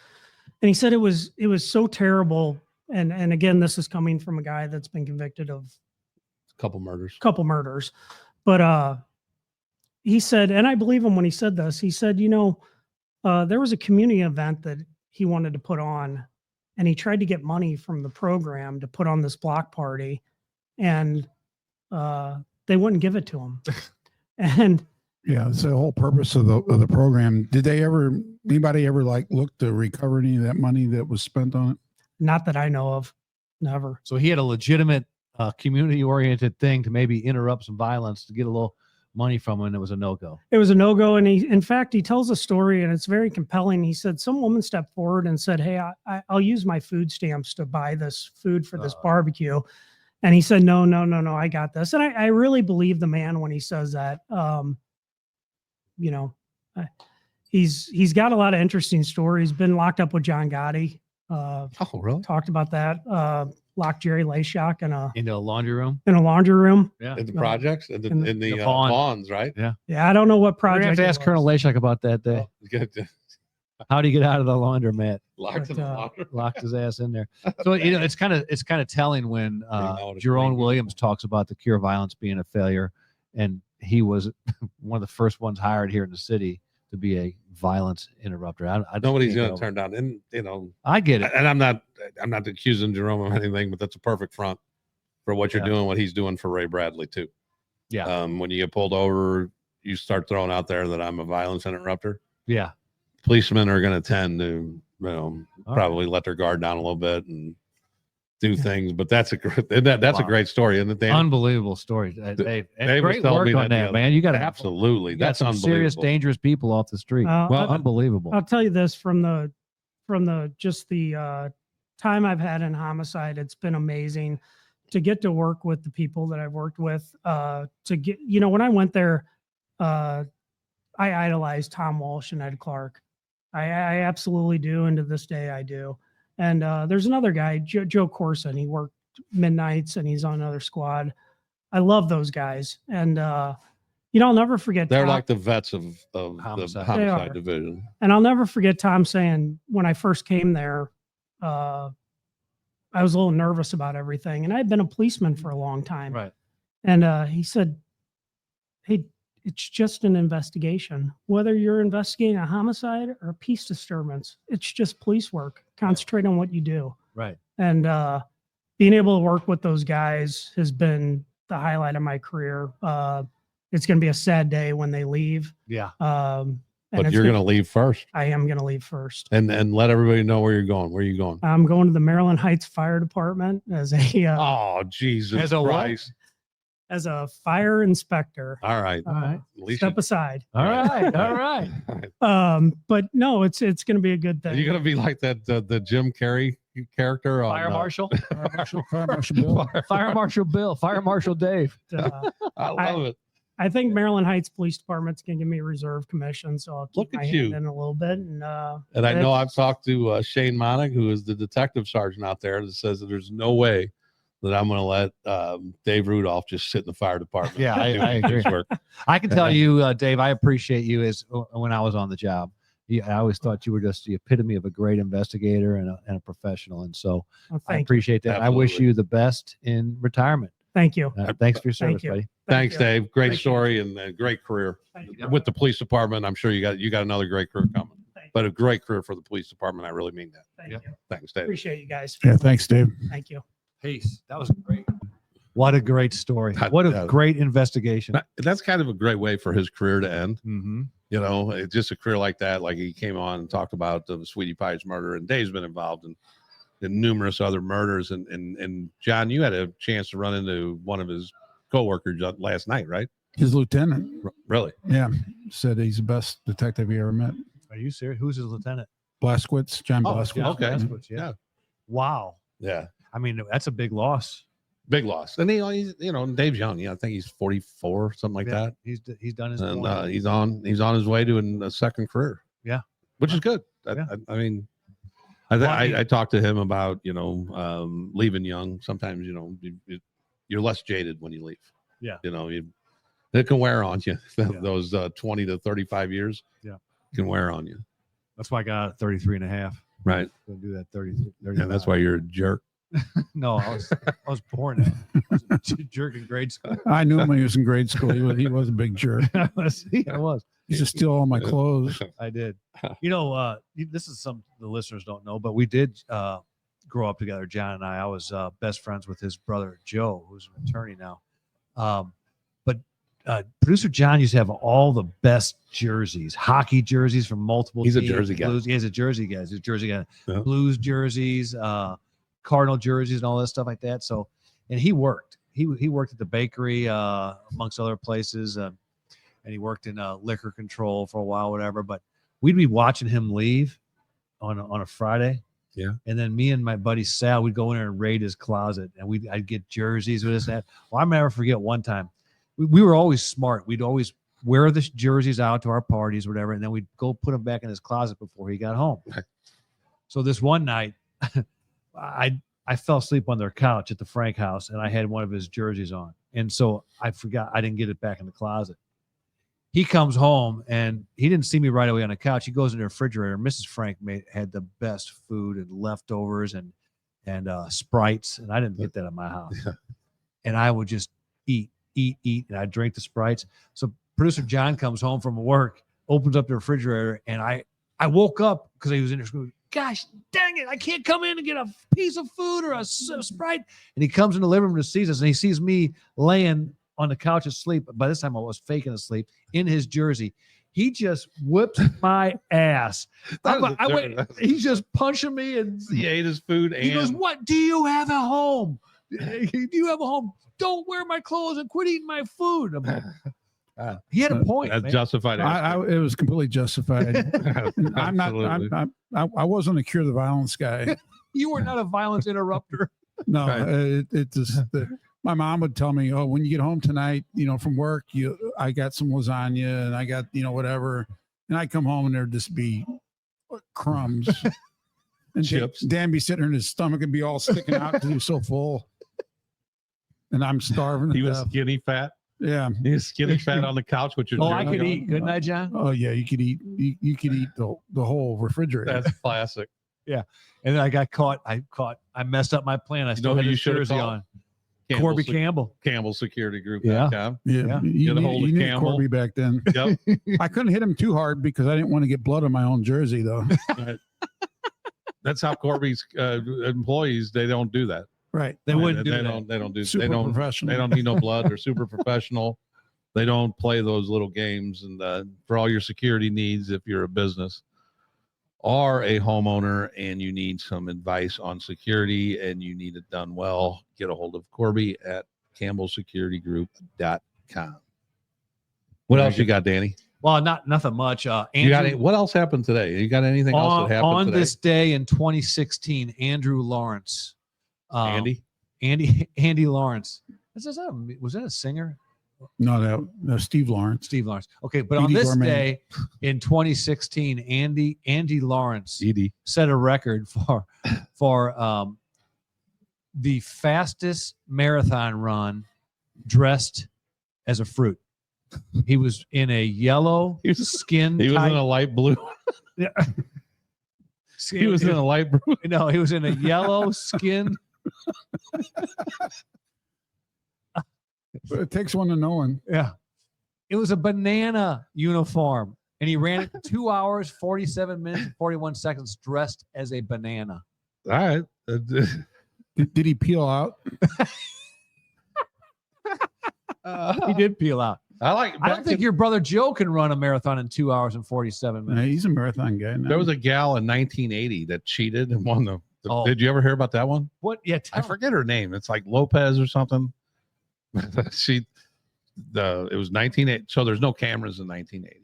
And he said it was so terrible. And again, this is coming from a guy that's been convicted of a couple murders. But he said, and I believe him when he said this, he said, there was a community event that he wanted to put on, and he tried to get money from the program to put on this block party, and they wouldn't give it to him. And yeah, it's the whole purpose of the program. Did anybody ever look to recover any of that money that was spent on it? Not that I know of. Never. So he had a legitimate community-oriented thing to maybe interrupt some violence to get a little money from him and it was a no-go. It was a no-go. And in fact, he tells a story and it's very compelling. He said, some woman stepped forward and said, hey, I'll use my food stamps to buy this food for this barbecue. And he said, no, I got this. And I really believe the man when he says that. He's got a lot of interesting stories. Been locked up with John Gotti. Oh, really? Talked about that. Locked Jerry Layshawk Into a laundry room. in a laundry room. Yeah. In the projects, in the Vaughn. Vaughns, right? Yeah, I don't know what We're gonna project. have to it ask was. Colonel Layshawk about that day. Good. How do you get out of the laundromat? Locked in the But, laundry. Locked his ass in there. So it's kind of telling when know what a Jerome clean Williams talks about the cure of violence being a failure, and he was one of the first ones hired here in the city to be a violence interrupter. I Nobody's can't going to go- turn down, and I get it. and I'm not accusing Jerome of anything, but that's a perfect front for what you're Yeah. doing, what he's doing for Ray Bradley too. Yeah. When you get pulled over, you start throwing out there that I'm a violence interrupter. Yeah. Policemen are going to tend to, All probably let their guard down a little bit and do things. But that's a Wow. great story, isn't it, Dan? Unbelievable story. Dave, and Dave was great telling work me on that the that, other- man. You got to Absolutely, You got that's some unbelievable. serious, dangerous people off the street. Well, Unbelievable. I'll tell you this from the time I've had in homicide, it's been amazing to get to work with the people that I've worked with. To get, when I went there, I idolized Tom Walsh and Ed Clark. I absolutely do, and to this day I do. And there's another guy, Joe Corson. He worked midnights and he's on another squad. I love those guys, and I'll never forget. They're Tom. like the vets of the Homicide. They homicide are. division. And I'll never forget Tom saying when I first came there, I was a little nervous about everything. And I'd been a policeman for a long time. Right. And he said, hey, it's just an investigation. Whether you're investigating a homicide or a peace disturbance, it's just police work. Concentrate on what you do. Right. And being able to work with those guys has been the highlight of my career. It's going to be a sad day when they leave. Yeah. But you're going to leave first, I am going to leave first. and let everybody know where you're going. Where are you going? I'm going to the Maryland Heights Fire Department as a Oh, Jesus As a what? Christ! as a fire inspector. All right, Uh, right. at least Step aside. All right. All right. But no, it's going to be a good Are thing. you going to be like that the Jim Carrey character? On, Fire Marshal. Fire Marshal Bill. Fire Marshal Bill. Fire Marshal Dave. I love it. I think Maryland Heights Police Department's going to give me a reserve commission, so I'll keep Look my at hand you. in a little bit. And And I know I've talked to Shane Monig, who is the detective sergeant out there, that says that there's no way that I'm going to let Dave Rudolph just sit in the fire department. Yeah, and do I agree. his work. I can tell you, Dave, I appreciate you as when I was on the job. I always thought you were just the epitome of a great investigator and a professional. And so I thank you. appreciate that. I wish Absolutely. you the best in retirement. Thank you. Thanks for your service, you. buddy. Thank Thanks, you. Dave. Great Thank you. story and a great career Thank you. with the police department. I'm sure you got another great career coming, Thank you. but a great career for the police department. I really mean that. Thank Yeah. you. Thanks, Dave. Appreciate you guys. Yeah, thanks, Dave. Thank you. Peace. That was great. What a great story. That- What a that- great investigation. That's kind of a great way for his career to end. Mm-hmm. You know, it's just a career like that. Like he came on and talked about the Sweetie Pie's murder, and Dave's been involved in numerous other murders. And John, you had a chance to run into one of his coworkers last night, right? His lieutenant, Really? yeah, said he's the best detective he ever met. Are you serious? Who's his lieutenant? Blaskowitz, John Oh, Blaskowitz. yeah, okay. Blaskowitz, yeah. Wow. Yeah. I mean, that's a big loss. Big loss. And he's Dave's young. Yeah, I think he's 44, something like Yeah, that. He's done his And point. he's on his way to a second career. Yeah. Which is good. Yeah. I mean, Well, I mean- I talked to him about leaving young. Sometimes you're less jaded when you leave. Yeah. It can wear on you. Yeah. Those 20 to 35 years. Yeah. Can wear on you. That's why I got out 33 and a half. Right. Gonna do that 30. And that's why you're a jerk. No, I was born I was a jerk in grade school. I knew him when he was in grade school. He was a big jerk. I was. He He used to steal all my clothes. I did. This is something the listeners don't know, but we did grow up together, John and I. I was best friends with his brother Joe, who's an attorney now. But producer John used to have all the best jerseys, hockey jerseys from multiple He's a teams. jersey guy. Blues, he's a jersey guy. He's a jersey guy. Yeah. Blues jerseys, Cardinal jerseys, and all that stuff like that. So, and he worked. He worked at the bakery, amongst other places. and he worked in liquor control for a while, whatever. But we'd be watching him leave on a Friday. Yeah. And then me and my buddy Sal, we'd go in there and raid his closet, and I'd get jerseys with this and that. Well, I'll never forget one time. We were always smart. We'd always wear the jerseys out to our parties, whatever, and then we'd go put them back in his closet before he got home. So this one night, I fell asleep on their couch at the Frank house, and I had one of his jerseys on. And so I forgot, I didn't get it back in the closet. He comes home, and he didn't see me right away on the couch. He goes in the refrigerator. Mrs. Frank had the best food and leftovers and Sprites, and I didn't get that at my house. And I would just eat, and I drink the Sprites. So producer John comes home from work, opens up the refrigerator, and I woke up because he was in there. Gosh, dang it. I can't come in and get a piece of food or a Sprite. And he comes in the living room to see us, and he sees me laying on the couch asleep. By this time, I was faking asleep in his jersey. He just whipped my ass. He's just punching me. And he ate his food. And he goes, "What do you have at home? Do you have a home? Don't wear my clothes and quit eating my food." I'm like, he had a point. That's justified. It was completely justified. I'm not. I wasn't a cure the violence guy. You were not a violence interrupter. No, right. It just. My mom would tell me, "Oh, when you get home tonight, from work, I got some lasagna and I got whatever," and I come home and there'd just be crumbs and chips. Dan be sitting there and his stomach would be all sticking out because he was so full, and I'm starving. He was skinny fat. Yeah, he was skinny fat on the couch with your. Oh, I could eat, couldn't I, John? Oh yeah, you could eat. You could eat the whole refrigerator. That's classic. Yeah, and then I got caught. I messed up my plan. I still had his jersey on. Corby Campbell. Campbell Security Group. Yeah. You knew Corby back then. Yep. I couldn't hit him too hard because I didn't want to get blood on my own jersey, though. Right. That's how Corby's employees, they don't do that. Right. They wouldn't do that. They don't do. They don't. Professional. They don't need no blood. They're super professional. They don't play those little games. And for all your security needs, if you're a business or a homeowner and you need some advice on security and you need it done well, get a hold of Corby at campbellsecuritygroup.com. What else you got, Danny? Well, nothing much. Andrew, what else happened today? You got anything else that happened on today? this day in 2016? Andrew Lawrence. Andy Lawrence. Was that a singer? No, Steve Lawrence. Steve Lawrence. Okay, but on this day in 2016, Andy Lawrence set a record for the fastest marathon run dressed as a fruit. He was in a yellow skin. He was in a light blue. Yeah. He was in a light blue. No, he was in a yellow skin. But it takes one to know one. Yeah. It was a banana uniform. And he ran it 2 hours, 47 minutes, and 41 seconds dressed as a banana. All right. Did he peel out? He did peel out. I don't think your brother Joe can run a marathon in 2 hours and 47 minutes. He's a marathon guy now. There was a gal in 1980 that cheated and won the Did you ever hear about that one? What? Yeah. I forget her name. It's like Lopez or something. It was 1980. So there's no cameras in 1980.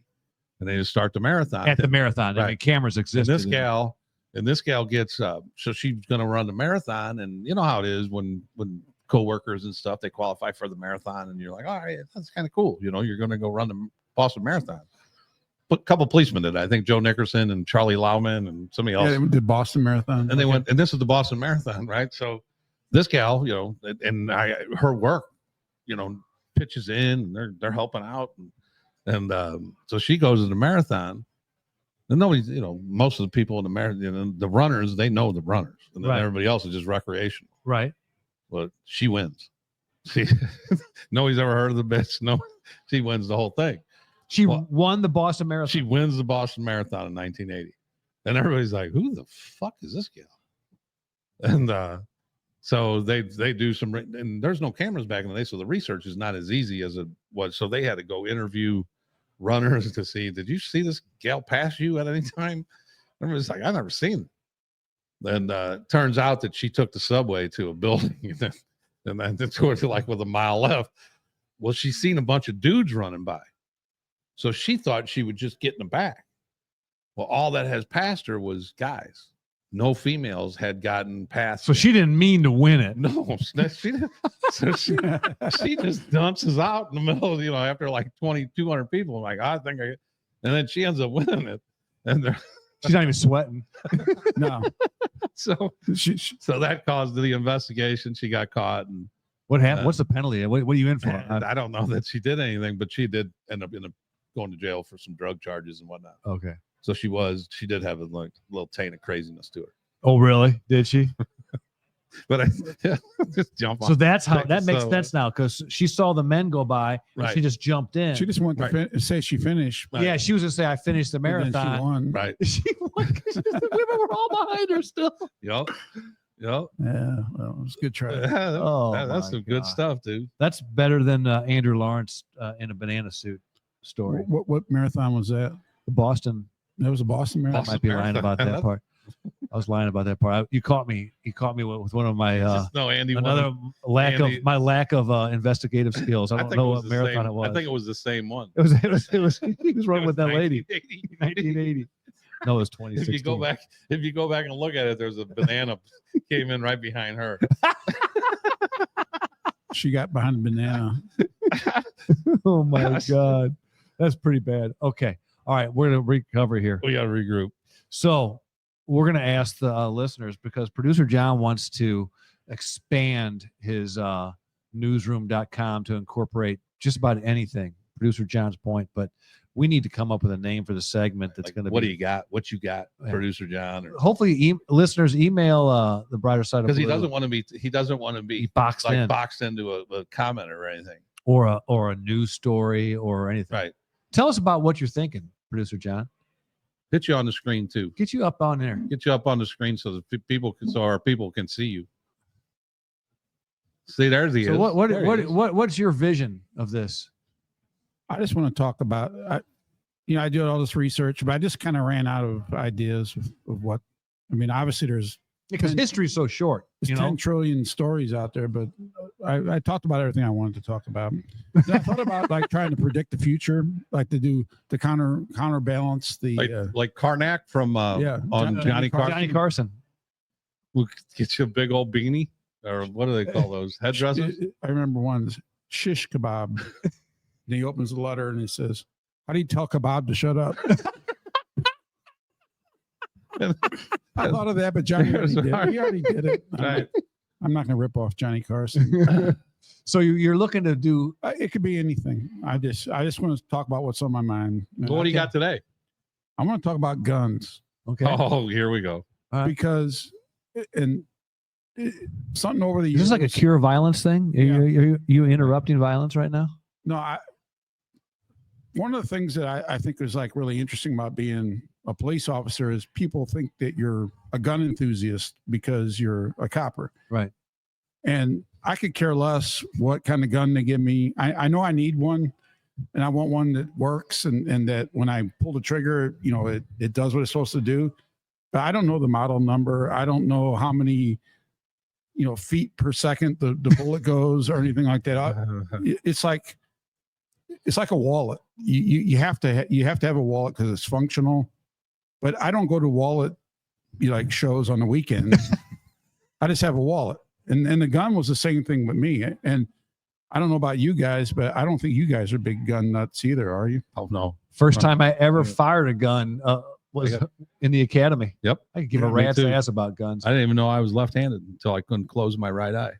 And they just start the marathon. At the marathon. Right. I mean, cameras exist. And this gal gets so she's going to run the marathon, and you know how it is when coworkers and stuff, they qualify for the marathon, and you're like, all right, that's kind of cool. You're going to go run the Boston Marathon. A couple policemen did. I think Joe Nickerson and Charlie Lauman and somebody else. Yeah, they did Boston Marathon. And they went, and this is the Boston Marathon, right? So this gal, and her work, pitches in, and they're helping out, and so she goes to the marathon. And nobody, most of the people in the marathon, the runners, they know the runners, and then everybody else is just recreational. Right. Well, she wins. Nobody's ever heard of the bitch. No, she wins the whole thing. She won the Boston Marathon. She wins the Boston Marathon in 1980. And everybody's like, who the fuck is this gal? And so they do some, and there's no cameras back in the day, so the research is not as easy as it was. So they had to go interview runners to see, did you see this gal pass you at any time? Everybody's like, I've never seen it. Then it turns out that she took the subway to a building, and then towards like with a mile left. Well, she's seen a bunch of dudes running by. So she thought she would just get in the back. Well, all that has passed her was guys. No females had gotten past. So she didn't mean to win it. No, she didn't. So she just dances out in the middle, after like 200 people. I'm like, I think and then she ends up winning it. And She's not even sweating. No. so that caused the investigation. She got caught. And What happened? What's the penalty? What are you in for? I don't know that she did anything, but she did end up going to jail for some drug charges and whatnot. Okay. So she did have a little taint of craziness to her. Oh, really? Did she? But I just jump on. So that's how that makes sense now, because she saw the men go by and Right. she just jumped in. She just wanted to say she finished. Right. Yeah, she was gonna say I finished the but then marathon. She won. Right. She won 'cause the women were all behind her still. Yep. Yeah, well, it was a good try. Oh, that's my some good God. stuff, dude. That's better than Andrew Lawrence in a banana suit story. What marathon was that? The Boston. That was a Boston I marathon. might be lying about that Marathon. part. I was lying about that part. You caught me with one of my No, Andy. another lack Andy- of my lack of investigative skills. I don't know what marathon it was. I think it was the same one. It was he was running with that lady. 1980. No, it was 2016. If you go back and look at it, there's a banana came in right behind her. She got behind the banana. Oh my Gosh. God. That's pretty bad. Okay. All right. We're going to recover here. We got to regroup. So we're going to ask the listeners, because producer John wants to expand his newsroom.com to incorporate just about anything. Producer John's point, but we need to come up with a name for the segment that's Like, going to what be. do you got? What you got, Yeah. producer John? Hopefully, listeners email the brighter side of Because he Blue. doesn't want to be boxed like in, boxed into a comment or anything. or a news story or anything. Right. Tell us about what you're thinking, producer John. Get you on the screen too. Get you up on there. Get you up on the screen so that our people can see you. See, there's he So is. There he is. what's your vision of this? I just want to talk about, I did all this research, but I just kind of ran out of ideas of what, obviously there's Because 10 history's so short, 10 trillion stories out there, but I talked about everything I wanted to talk about. Then I thought about like trying to predict the future, like to counterbalance the, like Karnak from on Johnny Carson. Johnny Carson. We'll get you a big old beanie, or what do they call those headdresses? I remember one, shish kebab. And he opens the letter and he says, "How do you tell kebab to shut up?" I thought of that, but Johnny already did it. He already did it. Right. I'm not going to rip off Johnny Carson. So you're looking to do. It could be anything. I just want to talk about what's on my mind. Well, what do you got today? I want to talk about guns Okay. Oh, here we go. because, something over the Is years. this like a cure violence thing? Yeah. You interrupting violence right now? No, one of the things that I think is like really interesting about being a police officer is people think that you're a gun enthusiast because you're a copper. Right. And I could care less what kind of gun they give me. I know I need one, and I want one that works and that when I pull the trigger, it does what it's supposed to do. But I don't know the model number. I don't know how many, feet per second the bullet goes or anything like that. It's like a wallet. You have to have a wallet because it's functional. But I don't go to wallet shows on the weekends. I just have a wallet. And the gun was the same thing with me. And I don't know about you guys, but I don't think you guys are big gun nuts either, are you? Oh no. First time I ever fired a gun was in the academy. Yep. I could give a Yeah, me rat's too. ass about guns. I didn't even know I was left-handed until I couldn't close my right eye.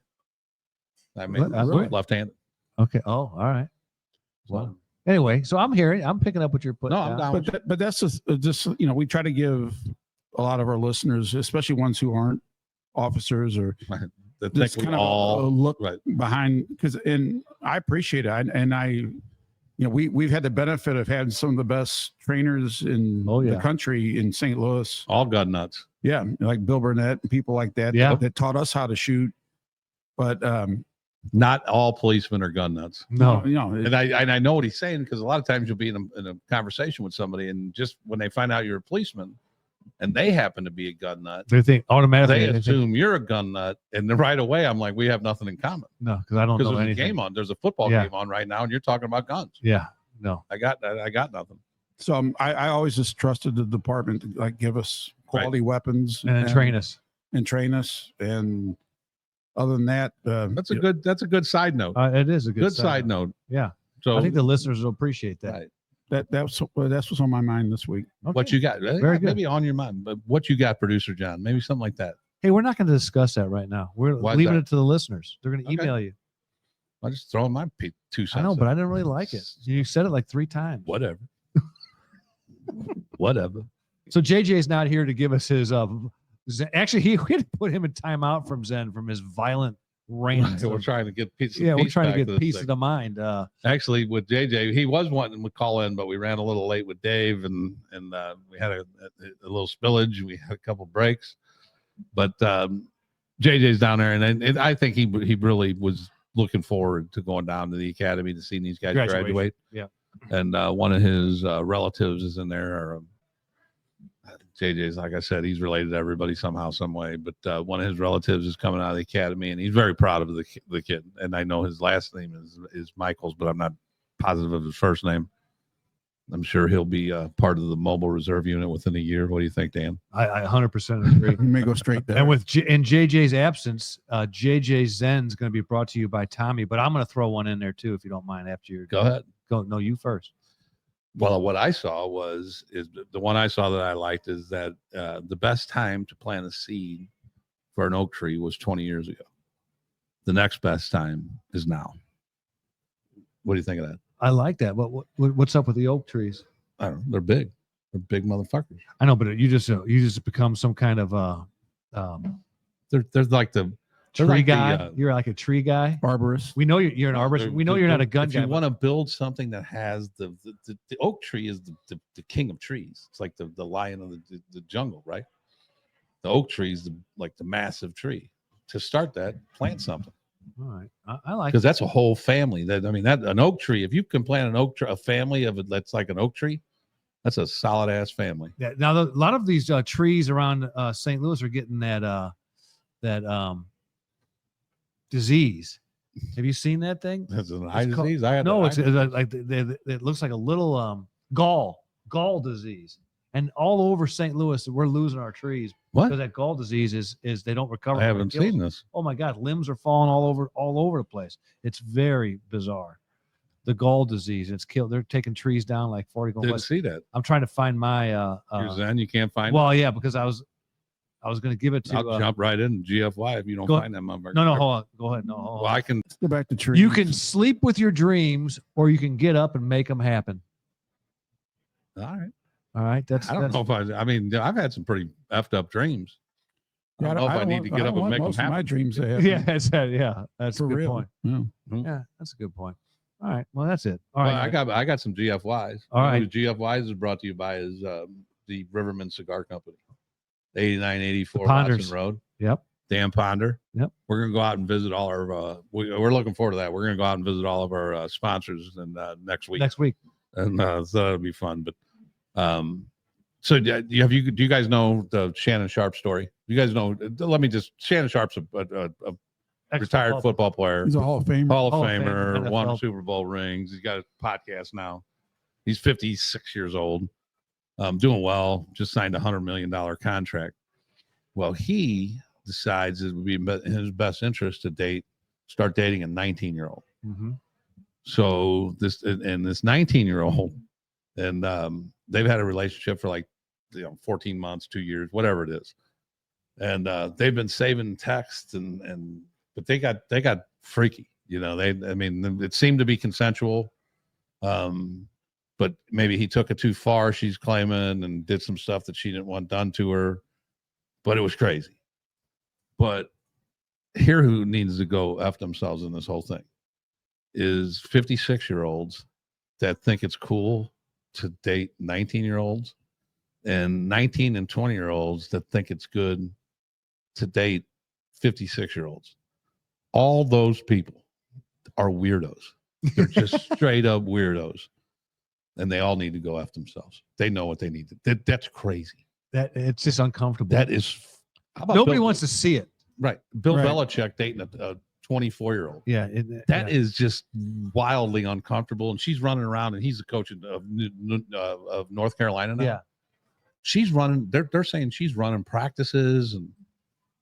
I mean, Really? left-handed. Okay. Oh, all right. Well, anyway, so I'm picking up what you're putting No, I'm down. down. But that's just we try to give a lot of our listeners, especially ones who aren't officers or That just think we kind of a all look right. behind and I appreciate it. We've had the benefit of having some of the best trainers in the country in St. Louis. all gun nuts. Yeah, like Bill Burnett and people like that. Yeah. that taught us how to shoot. But Not all policemen are gun nuts. No. And I know what he's saying, because a lot of times you'll be in a conversation with somebody, and just when they find out you're a policeman and they happen to be a gun nut, They think automatically. they assume you're a gun nut, and then right away I'm like, we have nothing in common. No, because I don't Because know there's anything. a game on, there's a football Yeah. game on right now, and you're talking about guns. Yeah. No. I got nothing. So I always just trusted the department to like give us quality weapons And then train us. and train us. And other than that, That's a good side note. It is a Good side note. Yeah. So I think the listeners will appreciate that. right. that's what's on my mind this week. What Okay. you got? Very good. Maybe on your mind, but what you got, producer John? Maybe something like that. Hey, we're not going to discuss that right now. We're Why is leaving that? it to the listeners. They're going to Okay. email you. I just throwing my 2 cents. I know, but I in. didn't really like it. You said it like 3 times. Whatever. Whatever. So JJ's not here to give us his actually we had to put him in timeout from Zen from his violent rant. We're trying to get peace. we're trying back to get this peace thing. of the mind. Actually, with JJ, he was wanting to call in, but we ran a little late with Dave, and we had a little spillage. We had a couple breaks, but JJ's down there, and I think he really was looking forward to going down to the academy to see these guys graduate. Yeah, and one of his relatives is in there. Or, JJ's, like I said, he's related to everybody somehow, some way. But one of his relatives is coming out of the academy, and he's very proud of the kid. And I know his last name is Michaels, but I'm not positive of his first name. I'm sure he'll be part of the mobile reserve unit within a year. What do you think, Dan? I 100% agree. We may go straight there. And with in JJ's absence, JJ Zen's going to be brought to you by Tommy. But I'm going to throw one in there too, if you don't mind. After you Go ahead. go, no, you first. Well, what I saw is the one I saw that I liked is that the best time to plant a seed for an oak tree was 20 years ago. The next best time is now. What do you think of that? I like that. But what's up with the oak trees? I don't know. They're big. They're big motherfuckers. I know, but you just become some kind of They're like the tree like the, guy. You're like a tree guy. Arborist. We know you're an arborist. We know you're not a gun if guy. you want to build something that has the oak tree is the king of trees. It's like the lion of the jungle, right? The oak tree is like the massive tree. To start that, plant something. All right, I like Because that's a whole family. That an oak tree. If you can plant an oak tree, a family of it that's like an oak tree, that's a solid ass family. that. Now a lot of these trees around St. Louis are getting that disease. Have you seen that thing? That's an eye It's called- disease. I had No, eye it's like it looks like a little gall disease, and all over St. Louis we're losing our trees What? because that gall disease is they don't recover. I haven't seen this. Oh my God, limbs are falling all over the place. It's very bizarre. The gall disease, it's killed. They're taking trees down like 40 going Didn't west. see that. I'm trying to find my You're Zen. You can't find. well, yeah, because I was going to give it it. to I'll jump right in GFY if you don't go- find that motherfucker. no, hold on, go ahead, no, hold Well, on. I can. Let's go back to trees. You can sleep with your dreams, or you can get up and make them happen. All right. All right, I don't know if I mean, I've had some pretty effed up dreams. I don't know if I need to get up and make them most of happen. my dreams to happen. Yeah, that's a For good real. point. Yeah. Yeah, that's a good point. All right, well, that's it. All Well, right, I got some GFYs. All right. The GFYs is brought to you by the Riverman Cigar Company, 8984 Ponders. Watson Road. Yep. Dan Ponder. Yep. We're gonna go out and visit all our. We're looking forward to that. We're gonna go out and visit all of our sponsors and next week. Next week. And so that'll be fun. But so do you guys know the Shannon Sharp story? You guys know? Let me just. Shannon Sharp's a retired football player. He's a Hall of Famer. Hall of Hall of Fame, Famer, won NFL. Super Bowl rings. He's got a podcast now. He's 56 years old, doing well. Just signed a $100 million contract. Well, he decides it would be in his best interest to start dating a 19-year-old. Mm-hmm. So this 19-year-old, and they've had a relationship for like 14 months, 2 years, whatever it is, and they've been saving texts but they got freaky, it seemed to be consensual, but maybe he took it too far, she's claiming, and did some stuff that she didn't want done to her, but it was crazy. But here, who needs to go F themselves in this whole thing is 56-year-olds that think it's cool to date 19-year-olds and 19 and 20-year-olds that think it's good to date 56-year-olds. All those people are weirdos. They're just straight up weirdos. And they all need to go F themselves. They know what they need to. That's crazy. That it's just uncomfortable. That is. How about Nobody Bill- wants to see it. Right. Bill Right. Belichick dating a 24-year-old. Yeah. That is just wildly uncomfortable. And she's running around, and he's the coach of North Carolina now. Yeah. She's running. They're saying she's running practices,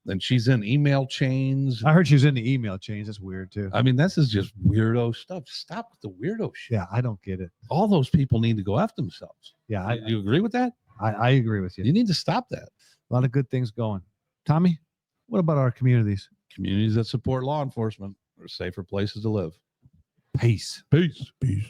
and she's in email chains. I heard she was in the email chains. That's weird too. I mean, this is just weirdo stuff. Stop with the weirdo shit. Yeah, I don't get it. All those people need to go after themselves. Yeah, You agree with that? I agree with you. You need to stop that. A lot of good things going. Tommy, what about our communities? Communities that support law enforcement are safer places to live. Peace. Peace. Peace.